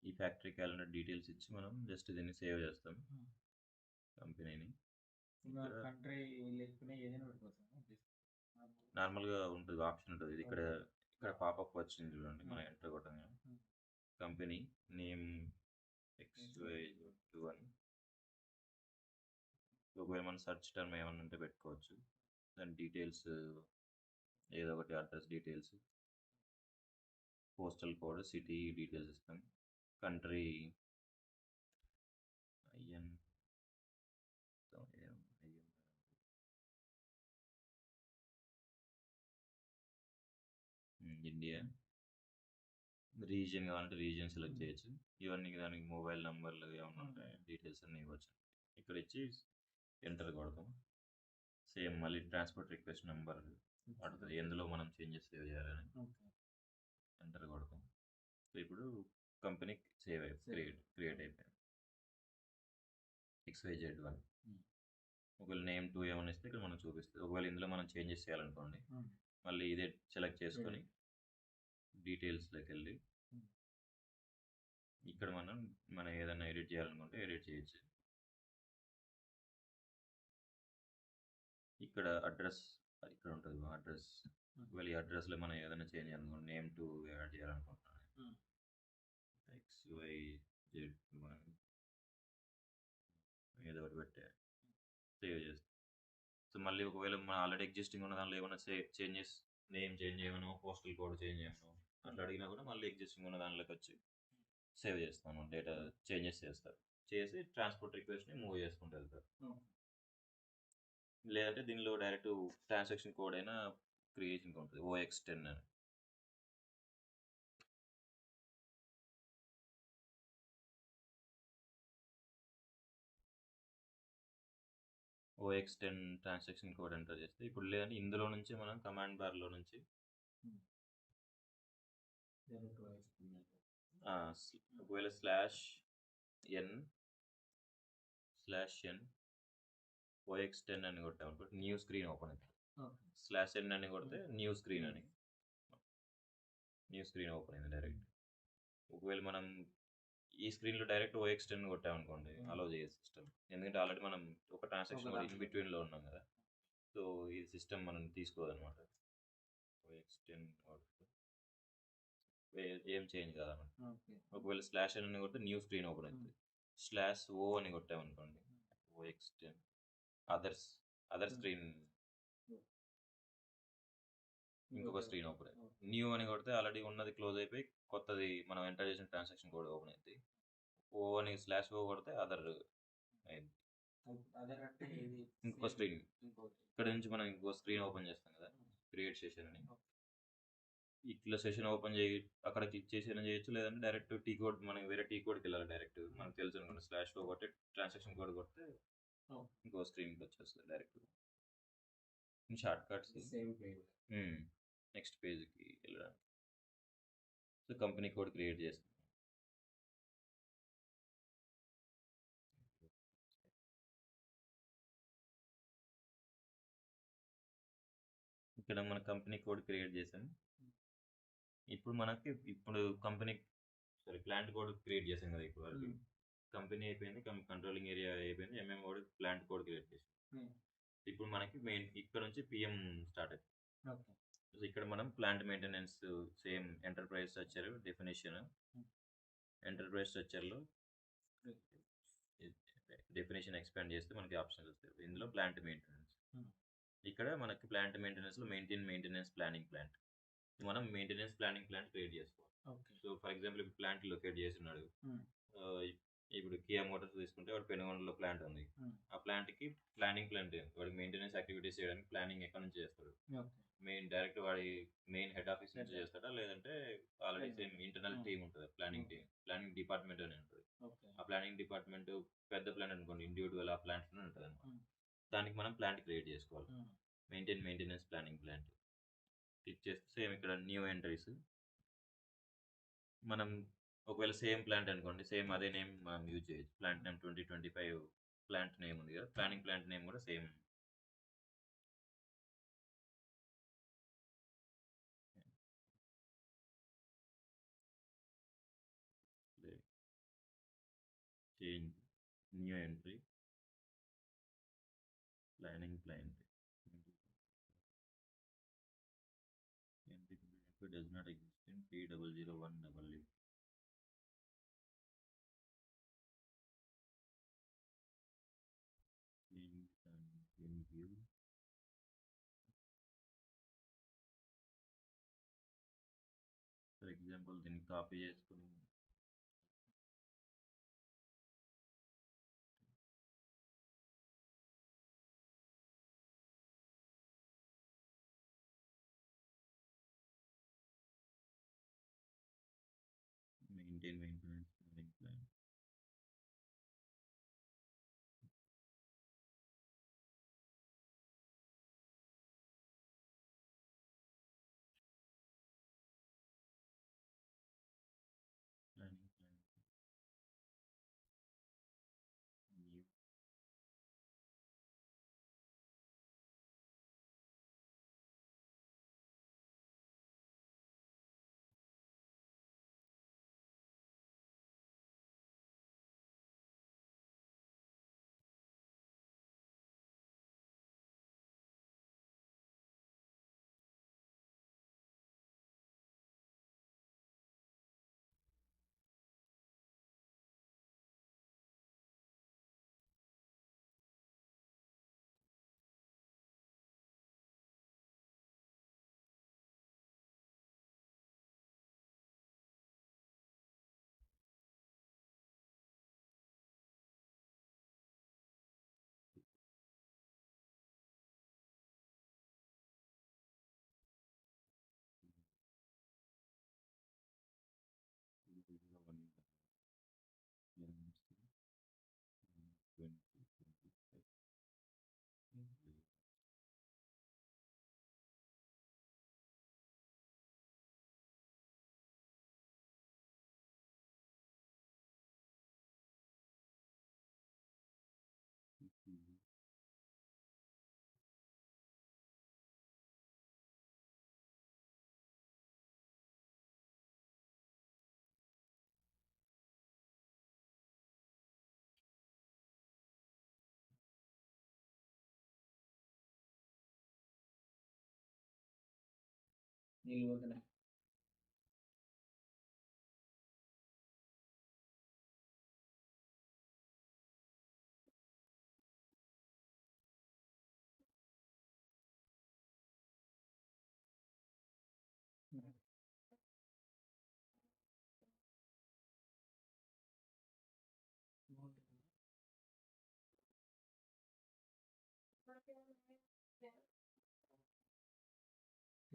ఈ ఫ్యాక్టరీ క్యాలెండర్ డీటెయిల్స్ ఇచ్చి మనం జస్ట్ దీన్ని సేవ్ చేస్తాం కంపెనీని. నార్మల్గా ఉంటుంది, ఆప్షన్ ఉంటుంది. ఇది ఇక్కడ పాపప్ వచ్చింది చూడండి, మనం ఎంటర్ కొట్టంగా కంపెనీ నేమ్ XYZ1. ఒకవేళ మనం సర్చ్ టర్మ్ ఏమన్నా ఉంటే పెట్టుకోవచ్చు. దాని డీటెయిల్స్ ఏదో ఒకటి, address details, postal code, city details ఇస్తాం, కంట్రీ ఇండియా, రీజియన్ కావాలంటే రీజియన్ సెలెక్ట్ చేయొచ్చు. ఇవన్నీ దానికి మొబైల్ నెంబర్లు ఏమైనా ఉంటాయి, డీటెయిల్స్ అన్నీ ఇవ్వచ్చు. ఇక్కడ ఇచ్చి ఎంటర్ కొడతాం. సేమ్ మళ్ళీ ట్రాన్స్పోర్ట్ రిక్వెస్ట్ నెంబర్ పడుతుంది, ఎందులో మనం చేంజెస్ సేవ్ చేయాలని. ఎంటర్ కొడతాం. సో ఇప్పుడు కంపెనీ సేవ్ క్రియేట్ అయిపోయింది XYZ1. ఒకవేళ నేమ్ 2 ఏమైనా ఇస్తే ఇక్కడ మనం చూపిస్తుంది. ఒకవేళ ఇందులో మనం చేంజెస్ చేయాలనుకోండి, మళ్ళీ ఇదే సెలెక్ట్ చేసుకొని డీటెయిల్స్లోకి వెళ్ళి ఇక్కడ మనం ఏదైనా ఎడిట్ చేయాలనుకుంటే ఎడిట్ చేయొచ్చు. ఇక్కడ అడ్రస్ ఇక్కడ ఉంటుంది, అడ్రస్. ఒకవేళ ఈ అడ్రస్లో మనం ఏదైనా చేంజ్ చేయాలనుకోండి, నేమ్ 2 యాడ్ చేయాలనుకుంటున్నాను, XYZ ఏదో ఒకటి పెట్టే సేవ్ చేస్తాం. సో మళ్ళీ ఒకవేళ మన ఆల్రెడీ ఎగ్జిస్టింగ్ ఉన్న దాంట్లో ఏమైనా చేంజెస్, నేమ్ చేంజ్ చేయమనో, పోస్టల్ కోడ్ చేంజ్ చేయమనో అట్లా అడిగినా కూడా మళ్ళీ ఎగ్జిస్టింగ్ ఉన్న దాంట్లోకి వచ్చి సేవ్ చేస్తాను, డేటా చేంజెస్ చేస్తారు, చేసి ట్రాన్స్పోర్ట్ రిక్వెస్ట్ని మూవ్ చేసుకుంటూ వెళ్తారు. లేదంటే దీనిలో డైరెక్ట్ ట్రాన్సాక్షన్ కోడ్ అయినా క్రియేషన్ ఉంటుంది, OX10 అని. OX10 ట్రాన్సాక్షన్ కోడ్ ఎంటర్ చేస్తే ఇప్పుడు లేదంటే ఇందులో నుంచి మనం కమాండ్ బార్లో నుంచి ఒకవేళ /n/n OX10 అని కొట్టామనుకో న్యూ స్క్రీన్ ఓపెన్ అవుతుంది. /n అని కొడితే న్యూ స్క్రీన్ ఓపెన్ అయింది డైరెక్ట్. ఒకవేళ మనం ఈ స్క్రీన్లో డైరెక్ట్ OX10 కొట్టామనుకోండి అలో చేయదు సిస్టమ్, ఎందుకంటే ఆల్రెడీ మనం ఒక ట్రాన్సాక్షన్ కూడా ఇన్ బిట్వీన్లో ఉన్నాం కదా. సో ఈ సిస్టమ్ మనం తీసుకోదన్నమాట. OX10 ఏం చేంజ్ కాదన్నమాట. ఒకవేళ /n అని కొడితే న్యూ స్క్రీన్ ఓపెన్ అవుతుంది. /o అని కొట్టామనుకోండి OX10 అదర్ స్క్రీన్, ఇంకొక స్క్రీన్ ఓపెన్ అవుతుంది. న్యూ అని కొడితే ఆల్రెడీ ఉన్నది క్లోజ్ అయిపోయి కొత్తది మనం ఎంటర్ చేసిన ట్రాన్సాక్షన్ కోడ్ ఓపెన్ అవుతుంది. /o కొడితే అదర్ అయింది, ఇంకో స్క్రీన్. ఇక్కడ నుంచి మనం ఇంకో స్క్రీన్ ఓపెన్ చేస్తాం కదా, క్రియేట్ సెషన్ అని. ఇట్లా సెషన్ ఓపెన్ చేయి అక్కడ క్లిక్ చేసి అయినా చేయొచ్చు, లేదంటే డైరెక్ట్ టీ కోడ్, మనకి వేరే టీ కోడ్కి వెళ్ళాలి డైరెక్ట్. మనకు తెలుసు అనుకోండి /o కొట్టి ట్రాన్సాక్షన్ కోడ్ కొడితే ఇంకో స్క్రీన్కి వచ్చేస్తుంది డైరెక్ట్. షార్ట్ కట్స్ నెక్స్ట్ పేజ్కి వెళ్ళడానికి. సో కంపెనీ కోడ్ క్రియేట్ చేస్తాం. ఇక్కడ మన కంపెనీ కోడ్ క్రియేట్ చేసాం. ఇప్పుడు కంపెనీ ప్లాంట్ కోడ్ క్రియేట్ చేసాం కదా. ఇప్పుడు వరకు కంపెనీ అయిపోయింది, కంట్రోలింగ్ ఏరియా అయిపోయింది, కోడ్ ప్లాంట్ కోడ్ క్రియేట్ చేసాం. ఇప్పుడు మనకి మెయిన్ ఇక్కడ నుంచి PM స్టార్ట్ అవుతుంది. సో ఇక్కడ మనం plant maintenance same enterprise structure definition, enterprise స్ట్రక్చర్లో డెఫినేషన్ ఎక్స్పాండ్ చేస్తే మనకి ఆప్షన్స్ వస్తాయి. ఇందులో ప్లాంట్ మెయింటెనెన్స్, ఇక్కడ మనకి ప్లాంట్ మెయింటెనెన్స్లో మెయింటెనెన్స్ ప్లానింగ్ ప్లాంట్, మనం మెయింటెనెన్స్ ప్లానింగ్ ప్లాంట్ క్రియేట్ చేసుకోవాలి. సో ఫర్ ఎగ్జాంపుల్ ఇప్పుడు ప్లాంట్ లొకేట్ చేస్తున్నాడు. ఇప్పుడు కియా మోటార్స్ తీసుకుంటే వాడు పెనుగొండలో ప్లాంట్ ఉంది. ఆ ప్లాంట్కి ప్లానింగ్ ప్లాంట్, వాడికి మెయింటెనెన్స్ యాక్టివిటీస్ చేయడానికి ప్లానింగ్ ఎక్కడి నుంచి చేస్తాడు, డైరెక్ట్ వాడి మెయిన్ హెడ్ ఆఫీస్ నుంచి చేస్తాడా, లేదంటే ఆల్రెడీ సేమ్ ఇంటర్నల్ టీమ్ ఉంటుంది, ప్లానింగ్ డిపార్ట్మెంట్ అని ఉంటుంది. ఆ ప్లానింగ్ డిపార్ట్మెంట్ పెద్ద ప్లాంట్ అనుకోండి, ఇండివిజువల్ ఆ ప్లాంట్స్లో ఉంటుంది అనమాట. దానికి మనం ప్లాంట్ క్రియేట్ చేసుకోవాలి, మెయింటెనెన్స్ ప్లానింగ్ ప్లాంట్. క్లిక్ చేస్తే సేమ్ ఇక్కడ న్యూ ఎంట్రీస్, మనం ఒకవేళ సేమ్ ప్లాంట్ అనుకోండి, సేమ్ అదే నేమ్ మనం యూజ్ చేయొచ్చు. ప్లాంట్ నేమ్ 2025 ప్లాంట్ నేమ్ ఉంది కదా, ప్లానింగ్ ప్లాంట్ నేమ్ కూడా same. Change new entry planning plant does not exist in P001W. in view for example దీన్ని కాపీ చేసుకుని మెయింటెనెన్స్ ప్లానింగ్ ప్లాన్ నీళ్ళు పోతున్నాయి.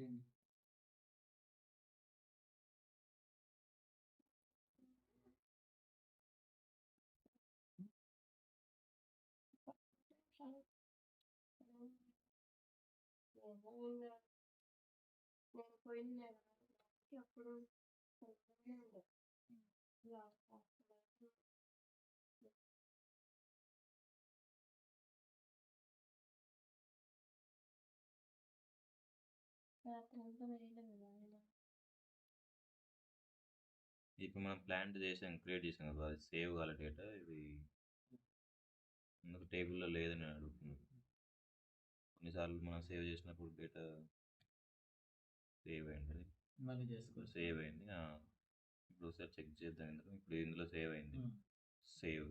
ఏంది? ఇప్పుడు మనం ప్లాంట్ చేసాం, క్రియేట్ చేసాం కదా, అది సేవ్ కావాలి డేటా. ఇది ఎందుకు టేబుల్లో లేదని అడుగుతుంది. కొన్నిసార్లు మనం సేవ్ చేసినప్పుడు డేటా సేవ్ అయింది, మళ్ళీ చేసుకో. సేవ్ అయింది. ఇప్పుడు ఒకసారి చెక్ చేద్దాం. ఇప్పుడు ఇందులో సేవ్ అయింది. సేవ్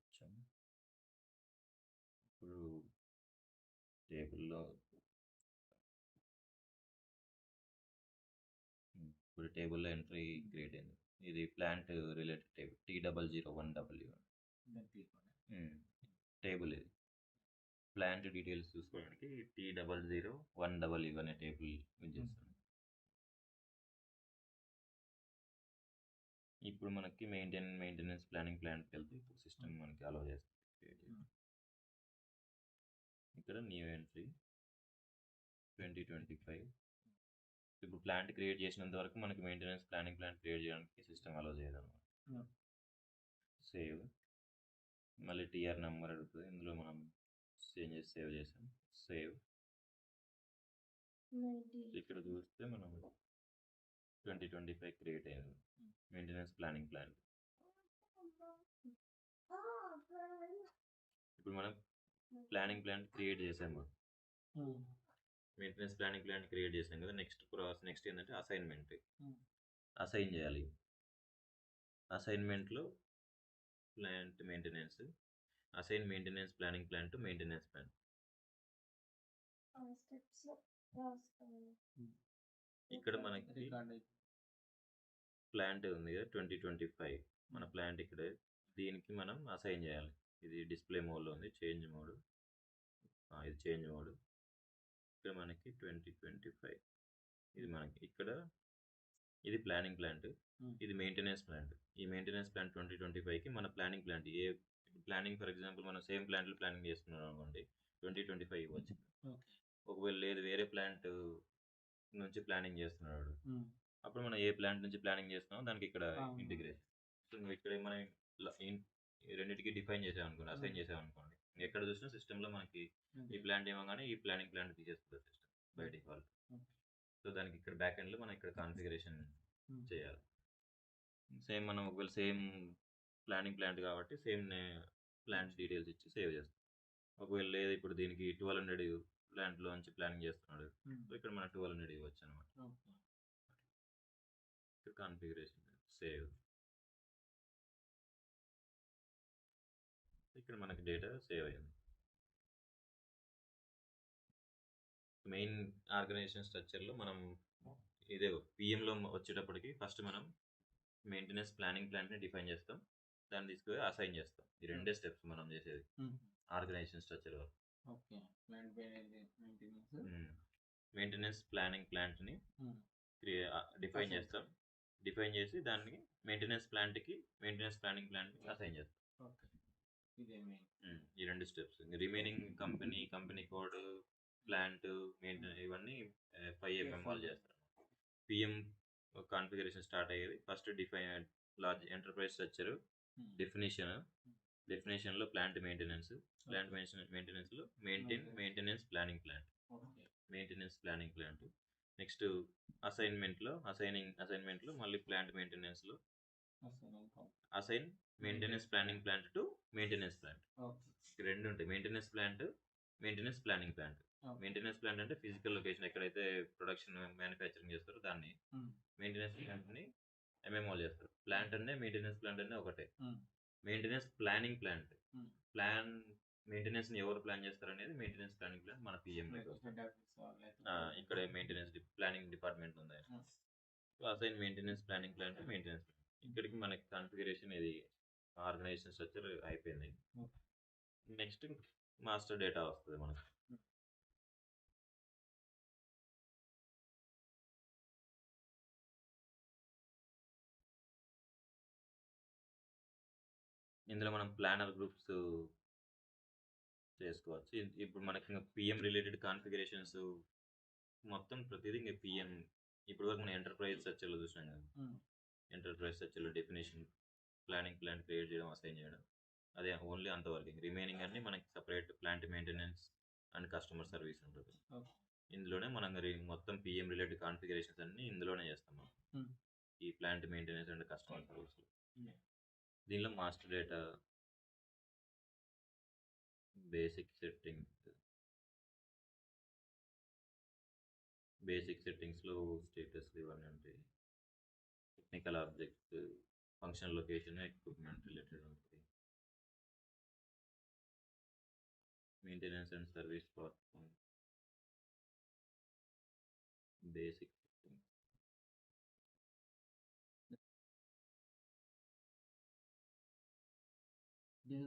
వచ్చాము. ఇప్పుడు టేబుల్లో ఎంట్రీ క్రియేట్ అయింది. ఇది plant related table T001W table. ఇది ప్లాంట్ డీటెయిల్స్ చూసుకోవడానికి T001W అనే టేబుల్ యూజ్ చేస్తాను. ఇప్పుడు మనకి మెయింటెనెన్స్ ప్లానింగ్ ప్లాంట్కి వెళ్తే ఇప్పుడు సిస్టమ్ మనకి అలౌ చేస్తుంది. ఇక్కడ న్యూ ఎంట్రీ 2025. ఇప్పుడు ప్లాంట్ క్రియేట్ చేసినంత వరకు మనకి మెయింటెనెన్స్ ప్లానింగ్ ప్లాంట్ క్రియేట్ చేయడానికి సిస్టమ్ అలౌ చేయదు అనమాట. సేవ్, మళ్ళీ టీఆర్ నెంబర్ అడుగుతుంది. ఇందులో మనం చేంజెస్ సేవ్ చేసాం. సేవ్. ఇక్కడ చూస్తే మనం 2025 క్రియేట్ అయింది మెయింటెనెన్స్ ప్లానింగ్ ప్లాన్. ఇప్పుడు మనం ప్లానింగ్ ప్లాన్ క్రియేట్ చేసాము, మెయింటెనెన్స్ ప్లానింగ్ ప్లాన్ క్రియేట్ చేసాం కదా. నెక్స్ట్ ఏంటంటే అసైన్మెంట్. అసైన్ చేయాలి. అసైన్మెంట్లో plant maintenance, assign maintenance planning plan to maintenance plan. ఇక్కడ మనకి ప్లాంట్ ఉంది కదా 2025, మన ప్లాంట్ ఇక్కడ. దీనికి మనం అసైన్ చేయాలి. ఇది డిస్ప్లే మోడ్లో ఉంది, చేంజ్ మోడ్. ఇది చేంజ్ మోడ్. ఇక్కడ మనకి 2025 ఇది మనకి ఇక్కడ. ఇది ప్లానింగ్ ప్లాంట్, ఇది మెయింటెనెన్స్ ప్లాంట్. ఈ మెయింటెనెన్స్ ప్లాంట్ 2025కి మన planning plant. A planning for example మనం సేమ్ ప్లాంట్లో ప్లానింగ్ చేస్తున్నాం అనుకోండి, 2025 ఇవ్వచ్చు. ఒకవేళ లేదు వేరే ప్లాంట్ నుంచి ప్లానింగ్ చేస్తున్నాడు, అప్పుడు మనం ఏ ప్లాంట్ నుంచి ప్లానింగ్ చేస్తున్నామో దానికి ఇక్కడ ఇంటిగ్రేషన్. సో నువ్వు ఇక్కడ మనం రెండింటికి డిఫైన్ చేసామనుకోండి, అసైన్ చేసామనుకోండి, ఎక్కడ చూసినా సిస్టంలో మనకి ఈ ప్లాంట్ ఏమోగానే ఈ ప్లానింగ్ ప్లాంట్ తీసేస్తుంది సిస్టమ్ బై డిఫాల్ట్. సో దానికి ఇక్కడ బ్యాక్ ఎండ్లో మనం ఇక్కడ కాన్ఫిగరేషన్ చేయాలి. సేమ్ మనం ఒకవేళ సేమ్ ప్లానింగ్ ప్లాంట్ కాబట్టి సేమ్ ప్లాంట్ డీటెయిల్స్ ఇచ్చి సేవ్ చేస్తాం. ఒకవేళ లేదు ఇప్పుడు దీనికి 1200 ప్లాంట్లో నుంచి ప్లానింగ్ చేస్తున్నాడు, సో ఇక్కడ మనం 1200 ఇవ్వచ్చు అనమాట. ఇక్కడ కాన్ఫిగరేషన్ సేవ్. ఇక్కడ మనకి డేటా సేవ్ అయింది. మెయిన్ ఆర్గనైజేషన్ స్ట్రక్చర్లో మనం ఇదే పిఎంలో వచ్చేటప్పటికి ఫస్ట్ మనం మెయింటెనెన్స్ ప్లానింగ్ ప్లాంట్ని డిఫైన్ చేస్తాం, దాన్ని తీసుకుపోయి అసైన్ చేస్తాం. ఈ రెండే స్టెప్స్ మనం చేసేది ఆర్గనైజేషన్ స్ట్రక్చర్ వరకు. మెయింటెనెన్స్ ప్లానింగ్ ప్లాంట్ని డిఫైన్ చేస్తాం. డిఫైన్ చేసి దాన్ని మెయింటెనెన్స్ ప్లాంట్కి మెయింటెనెన్స్ ప్లానింగ్ ప్లాంట్కి అసైన్ చేస్తాం. ఈ రెండు steps. Remaining company code, plant, maintenance ఇవన్నీ 5mm వాళ్ళు చేస్తారు. పిఎం కాన్ఫిగరేషన్ స్టార్ట్ అయ్యేది first define large enterprise structure డెఫినేషన్లో ప్లాంట్ మెయింటెనెన్స్లో మెయింటెనెన్స్ ప్లానింగ్ ప్లాంట్. నెక్స్ట్ అసైన్మెంట్లో మళ్ళీ ప్లాంట్ మెయింటెనెన్స్లో assign maintenance planning plant to maintenance plant. రెండు ఉంటాయి, maintenance plant, maintenance planning plant. Okay. Maintenance plant అంటే ఫిజికల్ లొకేషన్ ఎక్కడైతే ప్రొడక్షన్ మ్యానుఫ్యాక్చరింగ్ చేస్తారో దాన్ని. హ్మ్. మెయింటెనెన్స్ ప్లాంట్‌ని ఎంఎంఓలు చేస్తారు. ప్లాంట్ అంటే మెయింటెనెన్స్ ప్లాంట్ అంటే ఒకటే. హ్మ్. Maintenance planning plant. హ్మ్. ప్లాన్ మెయింటెనెన్స్‌ని ఎవరు ప్లాన్ చేస్తారనేది మెయింటెనెన్స్ ప్లానింగ్ ప్లాంట్ మన పీఎంలోకి వస్తుంది. హెడ్ ఆఫీస్ వాళ్ళైతే ఇక్కడే మెయింటెనెన్స్ ప్లానింగ్ డిపార్ట్మెంట్ ఉంది. హ్మ్. Assign maintenance planning plant maintenance. ఇక్కడికి మనకి కాన్ఫిగరేషన్ ఇది ఆర్గనైజేషన్ స్ట్రక్చర్ అయిపోయింది. ఓకే. నెక్స్ట్ మాస్టర్ డేటా వస్తుంది మనకు. హ్మ్. ఇందులో మనం ప్లానర్ గ్రూప్స్ చేసుకోవచ్చు. ఇప్పుడు మనకి ఇంకా పిఎం రిలేటెడ్ కాన్ఫిగరేషన్స్ మొత్తం ప్రతిదీ ఇంకా పిఎం. ఇప్పుడు వరకు మనం ఎంటర్ప్రైజ్ సెర్చ్లో చూసినాం కదా. హ్మ్. ఎంటర్ప్రైజ్ సెర్చ్లో డెఫినేషన్, ప్లానింగ్ ప్లాన్ క్రియేట్ చేయడం, అసైన్ చేయడం, అదే ఓన్లీ అంతవరకు. రిమైనింగ్ అన్ని మనకి separate plant maintenance and customer service ఉంటుంది. ఓకే. ఇందులోనే మనం మొత్తం పిఎం రిలేటెడ్ కాన్ఫిగరేషన్స్ అన్ని ఇందులోనే చేస్తాం మనం. హ్మ్. ఈ plant maintenance and customer service. Hmm. దీనిలో మాస్టర్ డేటా, బేసిక్ సెట్టింగ్స్లో స్టేటస్లు ఇవన్నీ ఉంటాయి. Technical objects, function location, equipment related ఉంటుంది. Maintenance and service platform, basic setting. దీని